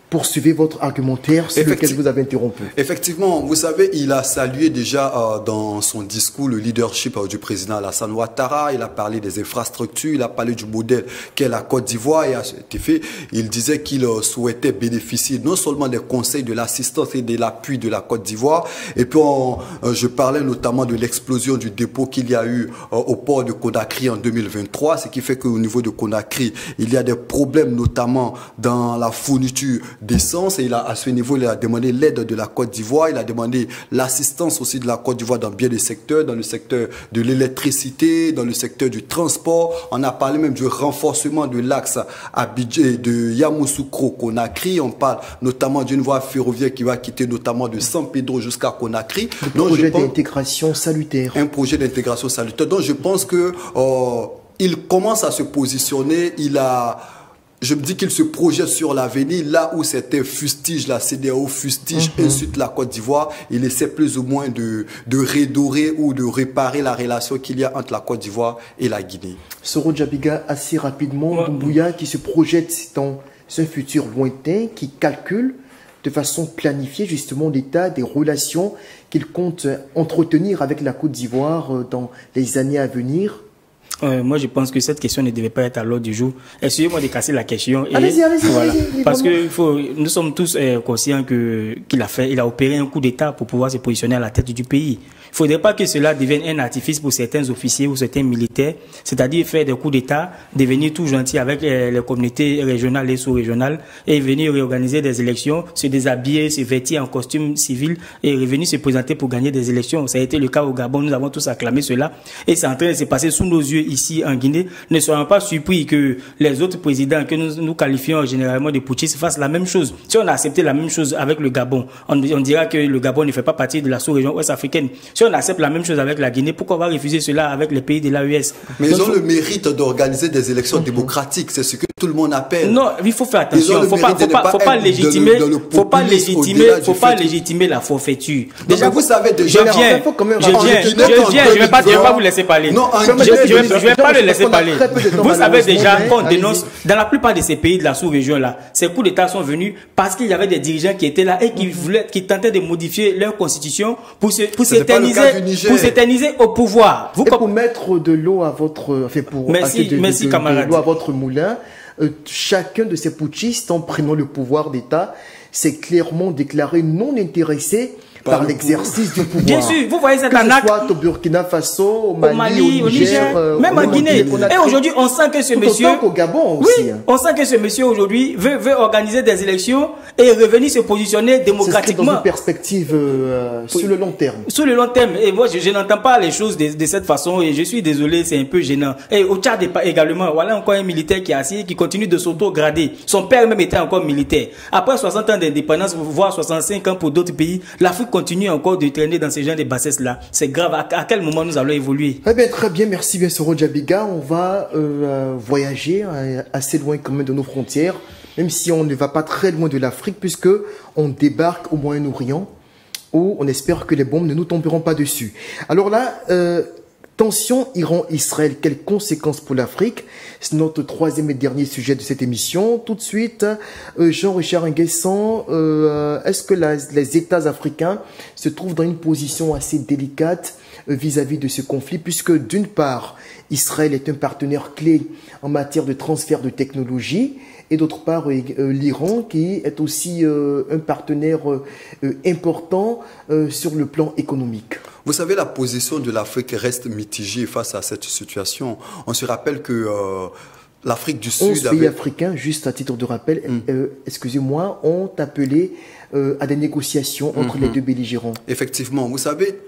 Poursuivez votre argumentaire sur lequel vous avez interrompu. Effectivement, vous savez, il a salué déjà dans son discours le leadership du président Alassane Ouattara. Il a parlé des infrastructures, il a parlé du modèle qu'est la Côte d'Ivoire. Et à cet effet, il disait qu'il souhaitait bénéficier non seulement des conseils, de l'assistance et de l'appui de la Côte d'Ivoire. Et puis, je parlais notamment de l'explosion du dépôt qu'il y a eu au port de Conakry en 2023. Ce qui fait qu'au niveau de Conakry, il y a des problèmes notamment dans la fourniture d'essence, et à ce niveau, il a demandé l'aide de la Côte d'Ivoire, il a demandé l'assistance aussi de la Côte d'Ivoire dans bien des secteurs, dans le secteur de l'électricité, dans le secteur du transport. On a parlé même du renforcement de l'axe Abidjan, de Yamoussoukro-Conakry. On parle notamment d'une voie ferroviaire qui va quitter notamment de San Pedro jusqu'à Conakry. Un projet d'intégration salutaire. Un projet d'intégration salutaire. Donc je pense que il commence à se positionner, je me dis qu'il se projette sur l'avenir, là où c'était fustige, la CEDEAO fustige, insulte la Côte d'Ivoire. Il essaie plus ou moins de redorer ou de réparer la relation qu'il y a entre la Côte d'Ivoire et la Guinée. Soro Djabiga, assez rapidement, Doumbouya qui se projette dans un futur lointain, qui calcule de façon planifiée justement l'état des relations qu'il compte entretenir avec la Côte d'Ivoire dans les années à venir. Moi, je pense que cette question ne devait pas être à l'ordre du jour. Essayez-moi de casser la question. Allez-y. Voilà. Parce que nous sommes tous conscients qu'il a opéré un coup d'État pour pouvoir se positionner à la tête du pays. Il ne faudrait pas que cela devienne un artifice pour certains officiers ou certains militaires, c'est-à-dire faire des coups d'État, devenir tout gentil avec les communautés régionales et sous-régionales et venir réorganiser des élections, se déshabiller, se vêtir en costume civil et revenir se présenter pour gagner des élections. Ça a été le cas au Gabon, nous avons tous acclamé cela et c'est en train de se passer sous nos yeux ici en Guinée. Ne soyons pas surpris que les autres présidents que nous qualifions généralement de putschistes fassent la même chose. Si on a accepté la même chose avec le Gabon, on dira que le Gabon ne fait pas partie de la sous-région ouest-africaine. Si on accepte la même chose avec la Guinée, pourquoi on va refuser cela avec les pays de l'AES? Mais ils ont le mérite d'organiser des élections démocratiques, c'est ce que tout le monde appelle. Non, il faut faire attention, faut pas légitimer la forfaiture. Déjà, vous savez déjà, je vais pas vous laisser parler. Non, je vais pas le laisser parler. Vous savez déjà qu'on dénonce dans la plupart de ces pays de la sous-région là, ces coups d'État sont venus parce qu'il y avait des dirigeants qui étaient là et qui tentaient de modifier leur constitution pour s'éterniser au pouvoir. Et pour mettre de l'eau à votre, merci camarade. De l'eau à votre moulin, chacun de ces putschistes, en prenant le pouvoir d'État, s'est clairement déclaré non intéressé par l'exercice du pouvoir. Bien sûr, vous voyez cette arnaque. Que ce soit au Burkina Faso, au Mali, au Niger, même en Guinée. Et aujourd'hui, on sent que ce monsieur... au Gabon aussi. Oui, on sent que ce monsieur aujourd'hui veut organiser des élections et revenir se positionner démocratiquement. Dans une perspective sur le long terme. Sur le long terme. Et moi, je n'entends pas les choses de cette façon et je suis désolé, c'est un peu gênant. Et au Tchad également, voilà encore un militaire qui est assis, qui continue de s'auto-grader. Son père même était encore militaire. Après 60 ans d'indépendance, voire 65 ans pour d'autres pays, l'Afrique continue encore de traîner dans ce genre de bassesses-là. C'est grave. À quel moment nous allons évoluer? Très bien. Merci bien, Soro Djabiga. On va voyager assez loin quand même de nos frontières, même si on ne va pas très loin de l'Afrique, puisque on débarque au Moyen-Orient, où on espère que les bombes ne nous tomberont pas dessus. Alors là, tension Iran-Israël, quelles conséquences pour l'Afrique? C'est notre troisième et dernier sujet de cette émission. Tout de suite, Jean-Richard Nguessan, est-ce que les États africains se trouvent dans une position assez délicate vis-à-vis de ce conflit, puisque d'une part, Israël est un partenaire clé en matière de transfert de technologie, et d'autre part, l'Iran qui est aussi un partenaire important sur le plan économique. Vous savez, la position de l'Afrique reste mitigée face à cette situation. On se rappelle que l'Afrique du Sud... 11 pays africains, juste à titre de rappel, excusez-moi, ont appelé à des négociations entre les deux belligérants. Effectivement, vous savez...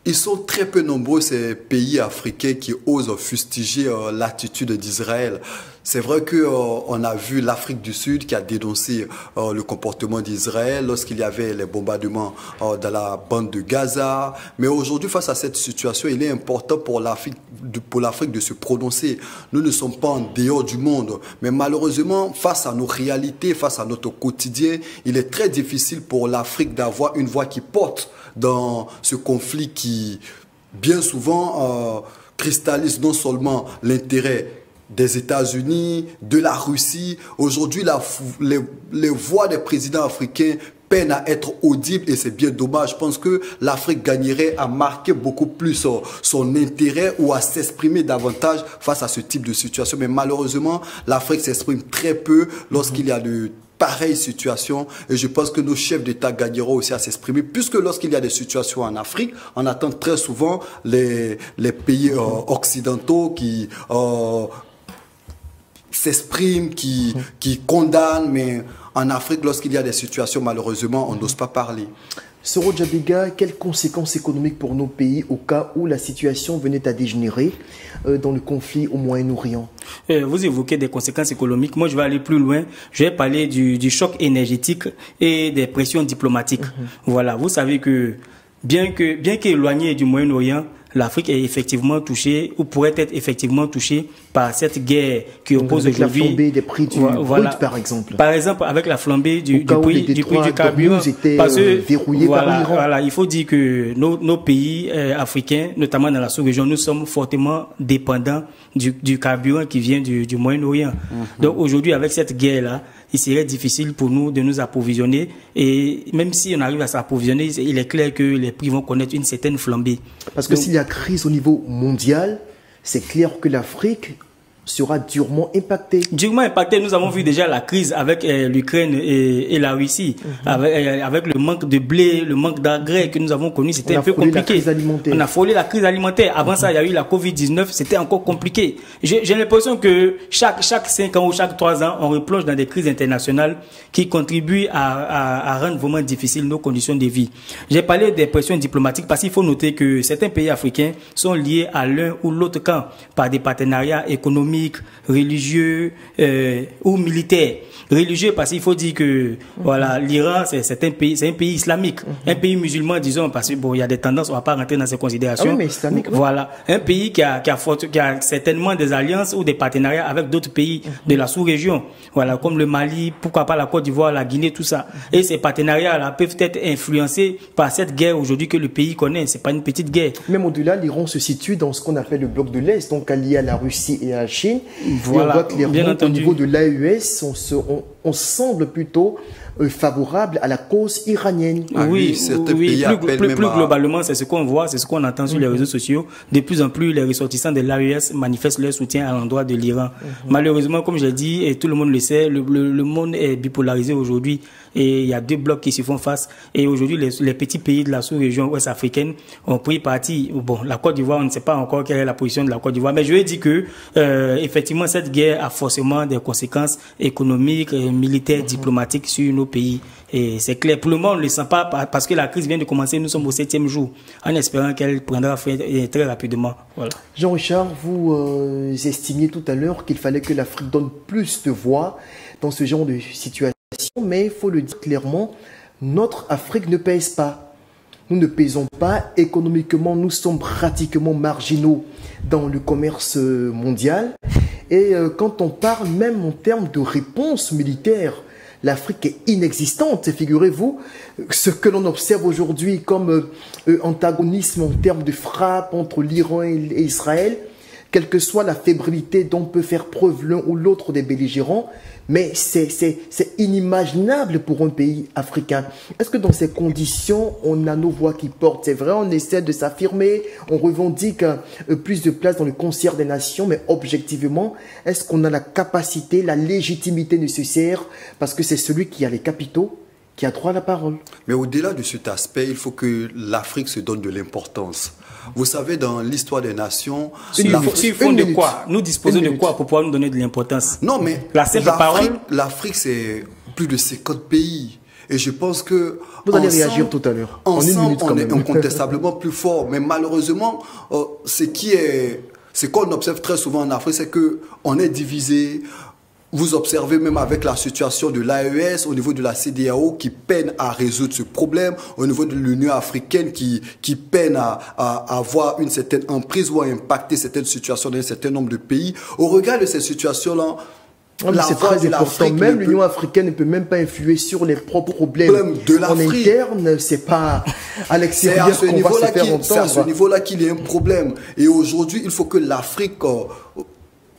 Ils sont très peu nombreux, ces pays africains qui osent fustiger l'attitude d'Israël. C'est vrai qu'on a vu l'Afrique du Sud qui a dénoncé le comportement d'Israël lorsqu'il y avait les bombardements dans la bande de Gaza. Mais aujourd'hui, face à cette situation, il est important pour l'Afrique de se prononcer. Nous ne sommes pas en dehors du monde. Mais malheureusement, face à nos réalités, face à notre quotidien, il est très difficile pour l'Afrique d'avoir une voix qui porte dans ce conflit qui, bien souvent, cristallise non seulement l'intérêt des États-Unis, de la Russie. Aujourd'hui, les voix des présidents africains peinent à être audibles et c'est bien dommage. Je pense que l'Afrique gagnerait à marquer beaucoup plus son intérêt ou à s'exprimer davantage face à ce type de situation. Mais malheureusement, l'Afrique s'exprime très peu lorsqu'il y a de pareille situation et je pense que nos chefs d'État gagneront aussi à s'exprimer puisque lorsqu'il y a des situations en Afrique, on attend très souvent les pays occidentaux qui s'expriment, qui condamnent, mais en Afrique, lorsqu'il y a des situations, malheureusement, on n'ose pas parler. Soro Djabiga, quelles conséquences économiques pour nos pays au cas où la situation venait à dégénérer dans le conflit au Moyen-Orient? Vous évoquez des conséquences économiques. Moi, je vais aller plus loin. Je vais parler du choc énergétique et des pressions diplomatiques. Voilà, vous savez que bien qu'éloignée du Moyen-Orient, l'Afrique est effectivement touchée ou pourrait être effectivement touchée par cette guerre qui oppose aujourd'hui. La flambée des prix du brut, par exemple. Par exemple, avec la flambée du prix du carburant. Parce que verrouillé par l'Iran. Voilà, il faut dire que nos pays africains, notamment dans la sous-région, nous sommes fortement dépendants du carburant qui vient du Moyen-Orient. Donc aujourd'hui, avec cette guerre-là, il serait difficile pour nous de nous approvisionner. Et même si on arrive à s'approvisionner, il est clair que les prix vont connaître une certaine flambée. Parce que s'il y a crise au niveau mondial, c'est clair que l'Afrique sera durement impactée. Durement impactée. Nous avons vu déjà la crise avec l'Ukraine et la Russie, avec le manque de blé, le manque d'engrais que nous avons connu, c'était un peu compliqué. On a frôlé la crise alimentaire. Avant ça, il y a eu la Covid-19, c'était encore compliqué. J'ai l'impression que chaque 5 ans ou chaque 3 ans, on replonge dans des crises internationales qui contribuent à rendre vraiment difficiles nos conditions de vie. J'ai parlé des pressions diplomatiques parce qu'il faut noter que certains pays africains sont liés à l'un ou l'autre camp par des partenariats économiques, religieux ou militaires. Religieux parce qu'il faut dire que voilà, l'Iran c'est un pays islamique, un pays musulman disons, parce que bon, il y a des tendances, on va pas rentrer dans ces considérations. Ah oui, mais islamique, voilà, un pays qui a certainement des alliances ou des partenariats avec d'autres pays de la sous-région, voilà, comme le Mali, pourquoi pas la Côte d'Ivoire, la Guinée, tout ça. Et ces partenariats là peuvent être influencés par cette guerre aujourd'hui que le pays connaît. C'est pas une petite guerre. Même au-delà, l'Iran se situe dans ce qu'on appelle le bloc de l'Est, donc allié à la Russie et à la Chine. Voilà, et on voit clairement bien entendu. au niveau de l'AES, on semble plutôt favorable à la cause iranienne. Oui, plus globalement, c'est ce qu'on voit, c'est ce qu'on entend sur les réseaux sociaux. De plus en plus, les ressortissants de l'AES manifestent leur soutien à l'endroit de l'Iran. Malheureusement, comme je l'ai dit, et tout le monde le sait, le monde est bipolarisé aujourd'hui. Et il y a deux blocs qui se font face. Et aujourd'hui, les petits pays de la sous-région ouest africaine ont pris parti. Bon, la Côte d'Ivoire, on ne sait pas encore quelle est la position de la Côte d'Ivoire. Mais je vais dire que, effectivement, cette guerre a forcément des conséquences économiques, militaires, diplomatiques sur nos pays. Et c'est clair. Pour le moment, on ne le sent pas parce que la crise vient de commencer. Nous sommes au 7e jour, en espérant qu'elle prendra fin très rapidement. Voilà. Jean-Richard, vous estimiez tout à l'heure qu'il fallait que l'Afrique donne plus de voix dans ce genre de situation. Mais il faut le dire clairement, notre Afrique ne pèse pas. Nous ne pèsons pas économiquement, nous sommes pratiquement marginaux dans le commerce mondial. Et quand on parle même en termes de réponse militaire, l'Afrique est inexistante. Figurez-vous, ce que l'on observe aujourd'hui comme antagonisme en termes de frappe entre l'Iran et Israël, quelle que soit la fébrilité dont peut faire preuve l'un ou l'autre des belligérants, mais c'est inimaginable pour un pays africain. Est-ce que dans ces conditions, on a nos voix qui portent? C'est vrai, on essaie de s'affirmer, on revendique plus de place dans le concert des nations, mais objectivement, est-ce qu'on a la capacité, la légitimité nécessaire? Parce que c'est celui qui a les capitaux qui a droit à la parole. Mais au-delà de cet aspect, il faut que l'Afrique se donne de l'importance. Vous savez, dans l'histoire des nations... Nous disposons de quoi pour pouvoir nous donner de l'importance? Non, mais l'Afrique, c'est plus de 50 pays. Et je pense que... Vous allez réagir tout à l'heure. Ensemble, on est incontestablement plus fort. Mais malheureusement, ce qu'on observe très souvent en Afrique, c'est qu'on est divisé. Vous observez même avec la situation de l'AES, au niveau de la CEDEAO, qui peine à résoudre ce problème, au niveau de l'Union africaine, qui peine à avoir une certaine emprise ou à impacter certaines situations dans un certain nombre de pays. Au regard de ces situations-là, c'est très important. Même l'Union africaine ne peut même pas influer sur les propres problèmes de l'Afrique. En interne, c'est pas à l'extérieur qu'on va se faire entendre. C'est à ce niveau-là qu'il y a un problème. Et aujourd'hui, il faut que l'Afrique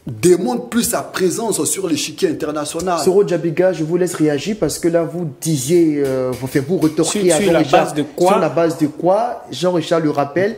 démontre plus sa présence sur l'échiquier international. Soro Djabiga, je vous laisse réagir parce que là, vous disiez, vous retorquez à Jean-Richard. Sur la base de quoi? Jean-Richard le rappelle,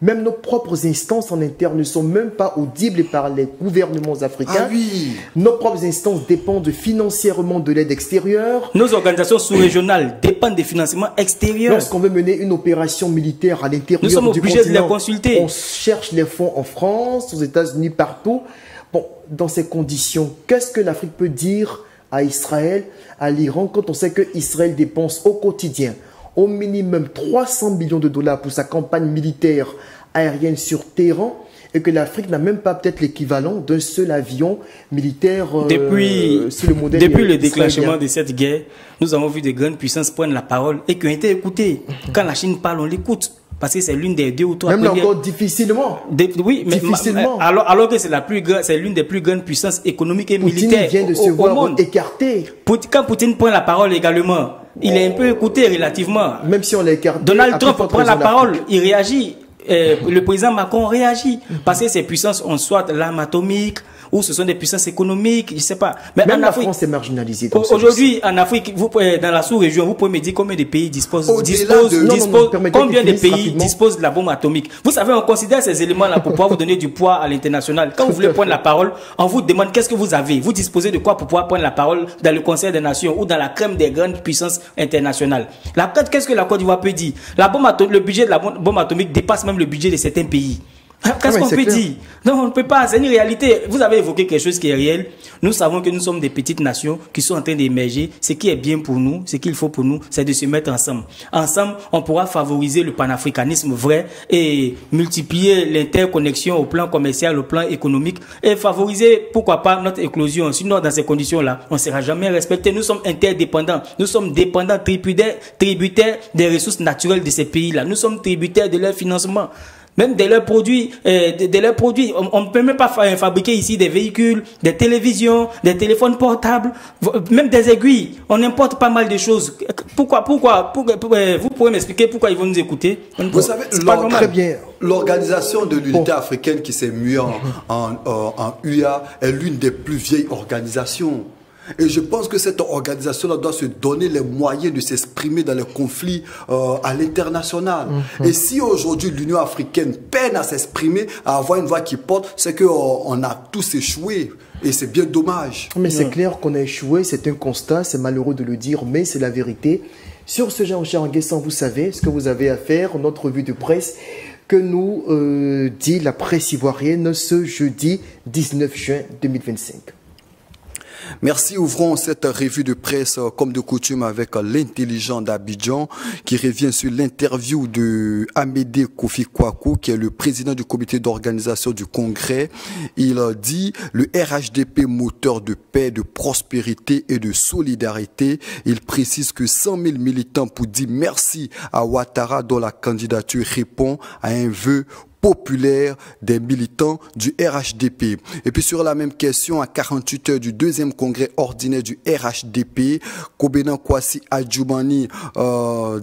même nos propres instances en interne ne sont même pas audibles par les gouvernements africains. Ah oui. Nos propres instances dépendent financièrement de l'aide extérieure. Nos organisations sous-régionales dépendent des financements extérieurs. Lorsqu'on veut mener une opération militaire à l'intérieur du continent, nous sommes obligés de les consulter. On cherche les fonds en France, aux États-Unis, partout. Bon, dans ces conditions, qu'est-ce que l'Afrique peut dire à Israël, à l'Iran, quand on sait que Israël dépense au quotidien au minimum 300 millions de dollars pour sa campagne militaire aérienne sur Téhéran et que l'Afrique n'a même pas peut-être l'équivalent d'un seul avion militaire depuis le déclenchement de cette guerre, nous avons vu de grandes puissances prendre la parole et qui ont été écoutées. Quand la Chine parle, on l'écoute. Parce que c'est l'une des 2 ou 3 même encore difficilement. Oui, mais difficilement. Alors que c'est l'une des plus grandes puissances économiques et militaires vient de se voir écarté. Quand Poutine prend la parole également, il est un peu écouté relativement. Même si on l'écarte. Donald Trump prend la parole, il réagit. le président Macron réagit. Parce que ces puissances ont soit l'arme atomique, ou ce sont des puissances économiques, je ne sais pas. Mais même en la Afrique, France est marginalisée. Aujourd'hui, en Afrique, dans la sous-région, vous pouvez me dire combien de pays combien de pays disposent de la bombe atomique. Vous savez, on considère ces éléments-là pour pouvoir vous donner du poids à l'international. Quand vous voulez prendre la parole, on vous demande qu'est-ce que vous avez. Vous disposez de quoi pour pouvoir prendre la parole dans le Conseil des Nations ou dans la crème des grandes puissances internationales. Qu'est-ce que la Côte d'Ivoire peut dire? Le budget de la bombe atomique dépasse même le budget de certains pays. Qu'est-ce qu'on peut dire? Non, on ne peut pas, c'est une réalité. Vous avez évoqué quelque chose qui est réel. Nous savons que nous sommes des petites nations qui sont en train d'émerger. Ce qui est bien pour nous, ce qu'il faut pour nous, c'est de se mettre ensemble. Ensemble, on pourra favoriser le panafricanisme vrai et multiplier l'interconnexion au plan commercial, au plan économique et favoriser, pourquoi pas, notre éclosion. Sinon, dans ces conditions-là, on ne sera jamais respecté. Nous sommes interdépendants. Nous sommes dépendants, tributaires des ressources naturelles de ces pays-là. Nous sommes tributaires de leur financement. Même de leurs produits, on ne peut même pas fabriquer ici des véhicules, des télévisions, des téléphones portables, même des aiguilles. On importe pas mal de choses. Pourquoi vous pouvez m'expliquer pourquoi ils vont nous écouter? Vous savez, l'organisation de l'unité africaine qui s'est mise en UA est l'une des plus vieilles organisations. Et je pense que cette organisation-là doit se donner les moyens de s'exprimer dans les conflits à l'international. Et si aujourd'hui l'Union africaine peine à s'exprimer, à avoir une voix qui porte, c'est qu'on a tous échoué. Et c'est bien dommage. Mais c'est clair qu'on a échoué, c'est un constat, c'est malheureux de le dire, mais c'est la vérité. Sur ce, Jean-Richard Nguessan, vous savez ce que vous avez à faire, notre revue de presse que nous dit la presse ivoirienne ce jeudi 19 juin 2025. Merci. Ouvrons cette revue de presse comme de coutume avec l'intelligent d'Abidjan qui revient sur l'interview de Amédée Kofi Kwaku qui est le président du comité d'organisation du congrès. Il dit le RHDP moteur de paix, de prospérité et de solidarité. Il précise que 100 000 militants pour dire merci à Ouattara dont la candidature répond à un vœu populaire des militants du RHDP. Et puis sur la même question, à 48 heures du deuxième congrès ordinaire du RHDP, Kobenan Kwasi Adjoumani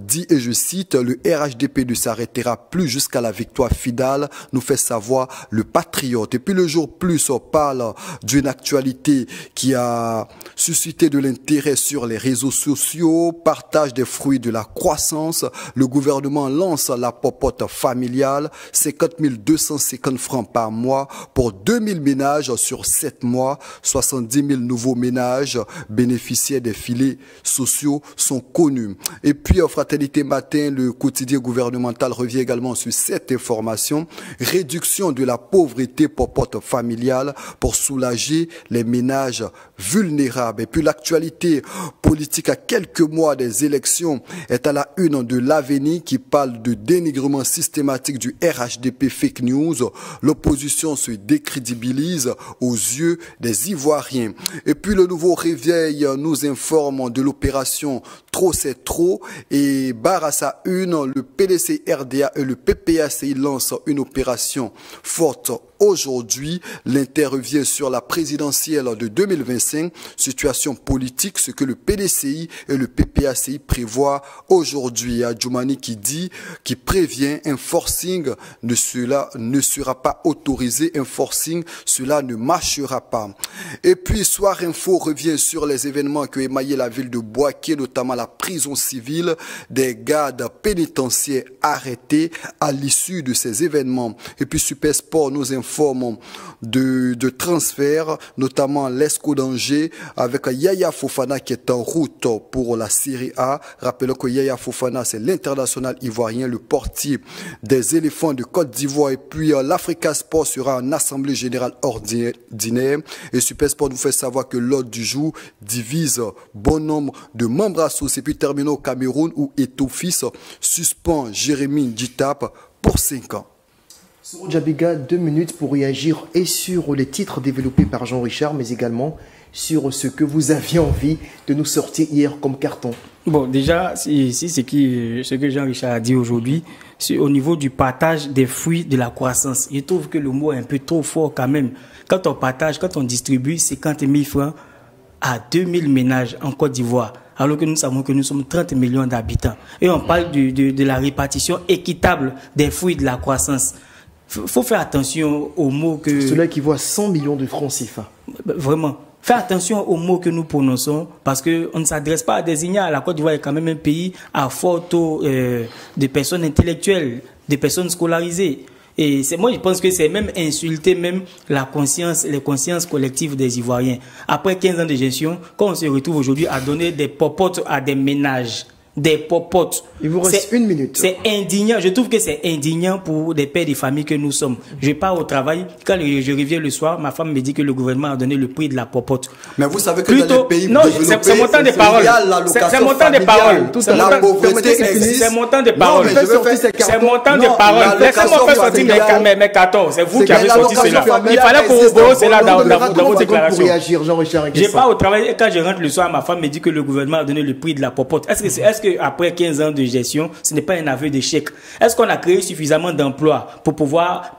dit, et je cite, le RHDP ne s'arrêtera plus jusqu'à la victoire finale, nous fait savoir le patriote. Et puis le jour plus, on parle d'une actualité qui a suscité de l'intérêt sur les réseaux sociaux, partage des fruits de la croissance, le gouvernement lance la popote familiale, 50 250 francs par mois pour 2000 ménages sur 7 mois. 70 000 nouveaux ménages bénéficiaires des filets sociaux sont connus. Et puis, Fraternité Matin, le quotidien gouvernemental revient également sur cette information. Réduction de la pauvreté popote familiale pour soulager les ménages vulnérables. Et puis, l'actualité politique à quelques mois des élections est à la une de l'Avenir qui parle de dénigrement systématique du RHDP fake news, l'opposition se décrédibilise aux yeux des Ivoiriens. Et puis le nouveau réveil nous informe de l'opération Trop c'est trop et barre à sa une, le PDC RDA et le PPACI lancent une opération forte. Aujourd'hui, l'Inter revient sur la présidentielle de 2025, situation politique, ce que le PDCI et le PPACI prévoient aujourd'hui. Adjoumani qui prévient un forcing, cela ne sera pas autorisé, un forcing, cela ne marchera pas. Et puis, Soir Info revient sur les événements qui ont émaillé la ville de Bouaké, notamment la prison civile, des gardes pénitentiaires arrêtés à l'issue de ces événements. Et puis, Super Sport nous informe de transfert, notamment l'Esco d'Angers avec Yaya Fofana qui est en route pour la Série A. Rappelons que Yaya Fofana, c'est l'international ivoirien, le portier des éléphants de Côte d'Ivoire. Et puis l'Africa Sport sera en assemblée générale ordinaire. Et Super Sport nous fait savoir que l'ordre du jour divise bon nombre de membres associés. Et puis terminons au Cameroun où Etofis suspend Jérémy Djitap pour 5 ans. Jabiga, 2 minutes pour réagir et sur les titres développés par Jean-Richard, mais également sur ce que vous aviez envie de nous sortir hier comme carton. Bon, déjà, ici, ce que Jean-Richard a dit aujourd'hui, c'est au niveau du partage des fruits de la croissance. Je trouve que le mot est un peu trop fort quand même. Quand on partage, quand on distribue 50 000 francs à 2000 ménages en Côte d'Ivoire, alors que nous savons que nous sommes 30 millions d'habitants. Et on parle de la répartition équitable des fruits de la croissance. Faut faire attention aux mots que... Cela qui voit 100 millions de francs CFA. Vraiment. Faire attention aux mots que nous prononçons, parce qu'on ne s'adresse pas à des ignares. La Côte d'Ivoire est quand même un pays à fort taux de personnes intellectuelles, de personnes scolarisées. Et moi, je pense que c'est même insulter même les consciences collectives des Ivoiriens. Après 15 ans de gestion, quand on se retrouve aujourd'hui à donner des popotes à des ménages, des popotes. Il vous reste une minute. C'est indignant. Je trouve que c'est indignant pour des pères de famille que nous sommes. Je pars au travail. Quand je reviens le soir, ma femme me dit que le gouvernement a donné le prix de la popote. Mais vous savez que dans les pays non, développés, c'est mon temps de parole. C'est mon temps de parole. La pauvreté existe. C'est mon temps de parole. C'est mon temps de parole. Laissez-moi faire sortir mes 14. C'est vous qui avez sorti cela. Il fallait corroborer cela dans vos déclarations. Je pars au travail et quand je rentre le soir, ma femme me dit que le gouvernement a donné le prix de la popote. Est-ce que après 15 ans de gestion, ce n'est pas un aveu d'échec? Est-ce qu'on a créé suffisamment d'emplois pour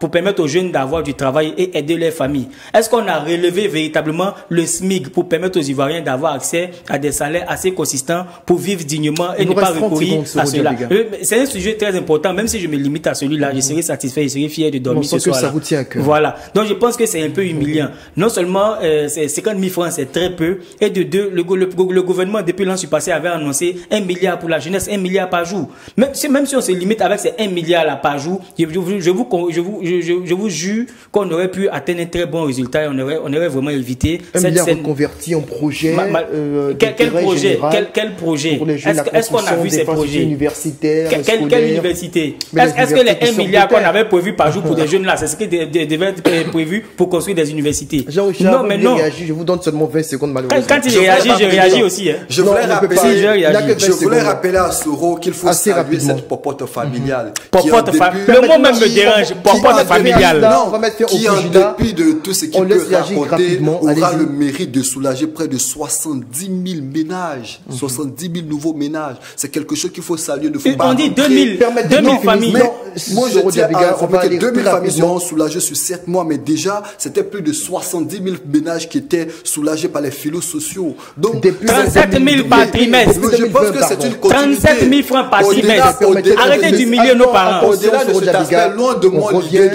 permettre aux jeunes d'avoir du travail et aider leurs familles? Est-ce qu'on a relevé véritablement le SMIC pour permettre aux Ivoiriens d'avoir accès à des salaires assez consistants pour vivre dignement et ne pas recourir à cela? C'est un sujet très important, même si je me limite à celui-là, je serai satisfait, je serai fier de dormir ce soir-là. Voilà. Donc je pense que c'est un peu humiliant. Non seulement 50 000 francs, c'est très peu, et de deux, le gouvernement depuis l'an passé avait annoncé 1 milliard pour la jeunesse, 1 milliard par jour. Même si on se limite avec ces 1 milliard là par jour, je vous jure qu'on aurait pu atteindre un très bon résultat et on aurait vraiment évité 1 milliard reconverti en projet. Quel projet? Quel projet? Est-ce qu'on a vu ces projets universitaires? Quelle université? Est-ce que les 1 milliard qu'on avait prévu par jour pour des jeunes là, c'est ce qui devait être prévu pour construire des universités? Non, mais non. Je vous donne seulement 20 secondes malheureusement. Quand il réagit, je réagis aussi. Je voulais rappeler à Soro qu'il faut saluer cette popote familiale. Le mot même me dérange, popote familiale. Qui en dépit de tout ce qu'il peut raconter, aura le mérite de soulager près de 70 000 ménages. 70 000 nouveaux ménages. C'est quelque chose qu'il faut saluer. On dit 2000 familles. Moi, je tiens à informer que 2000 familles seront soulagées sur 7 mois, mais déjà, c'était plus de 70 000 ménages qui étaient soulagés par les filets sociaux. Donc, 37 000 par trimestre. Je pense que c'est une continuité. 37 000 francs par trimestre. Arrêtez d'humilier nos parents. Au-delà de cet aspect, loin de moi l'idée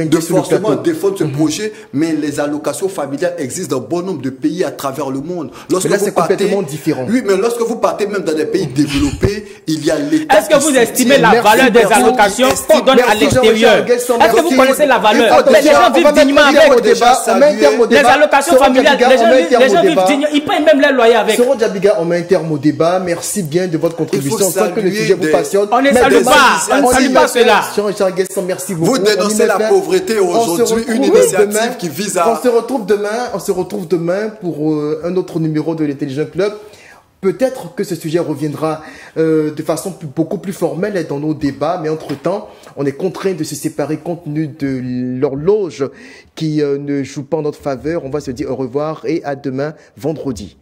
de forcément défendre ce projet, mais les allocations familiales existent dans bon nombre de pays à travers le monde. Mais là, c'est complètement différent. Oui, mais lorsque vous partez même dans des pays développés, il y a l'État. Est-ce que vous estimez la valeur des allocations qu'on donne à l'extérieur? Est-ce que vous connaissez la valeur? Les gens vivent dignement avec. Les allocations familiales, les gens vivent dignement. Ils payent même les loyers avec. Soro Diabiga, on met un terme au débat. Merci bien de votre contribution. On sent que le sujet vous passionne. On ne salue pas cela. Merci beaucoup. Vous dénoncez la pauvreté aujourd'hui, une initiative qui vise à... On se retrouve demain pour un autre numéro de l'Intelligent Club. Peut-être que ce sujet reviendra de façon beaucoup plus formelle dans nos débats, mais entre-temps, on est contraint de se séparer compte tenu de l'horloge qui ne joue pas en notre faveur. On va se dire au revoir et à demain, vendredi.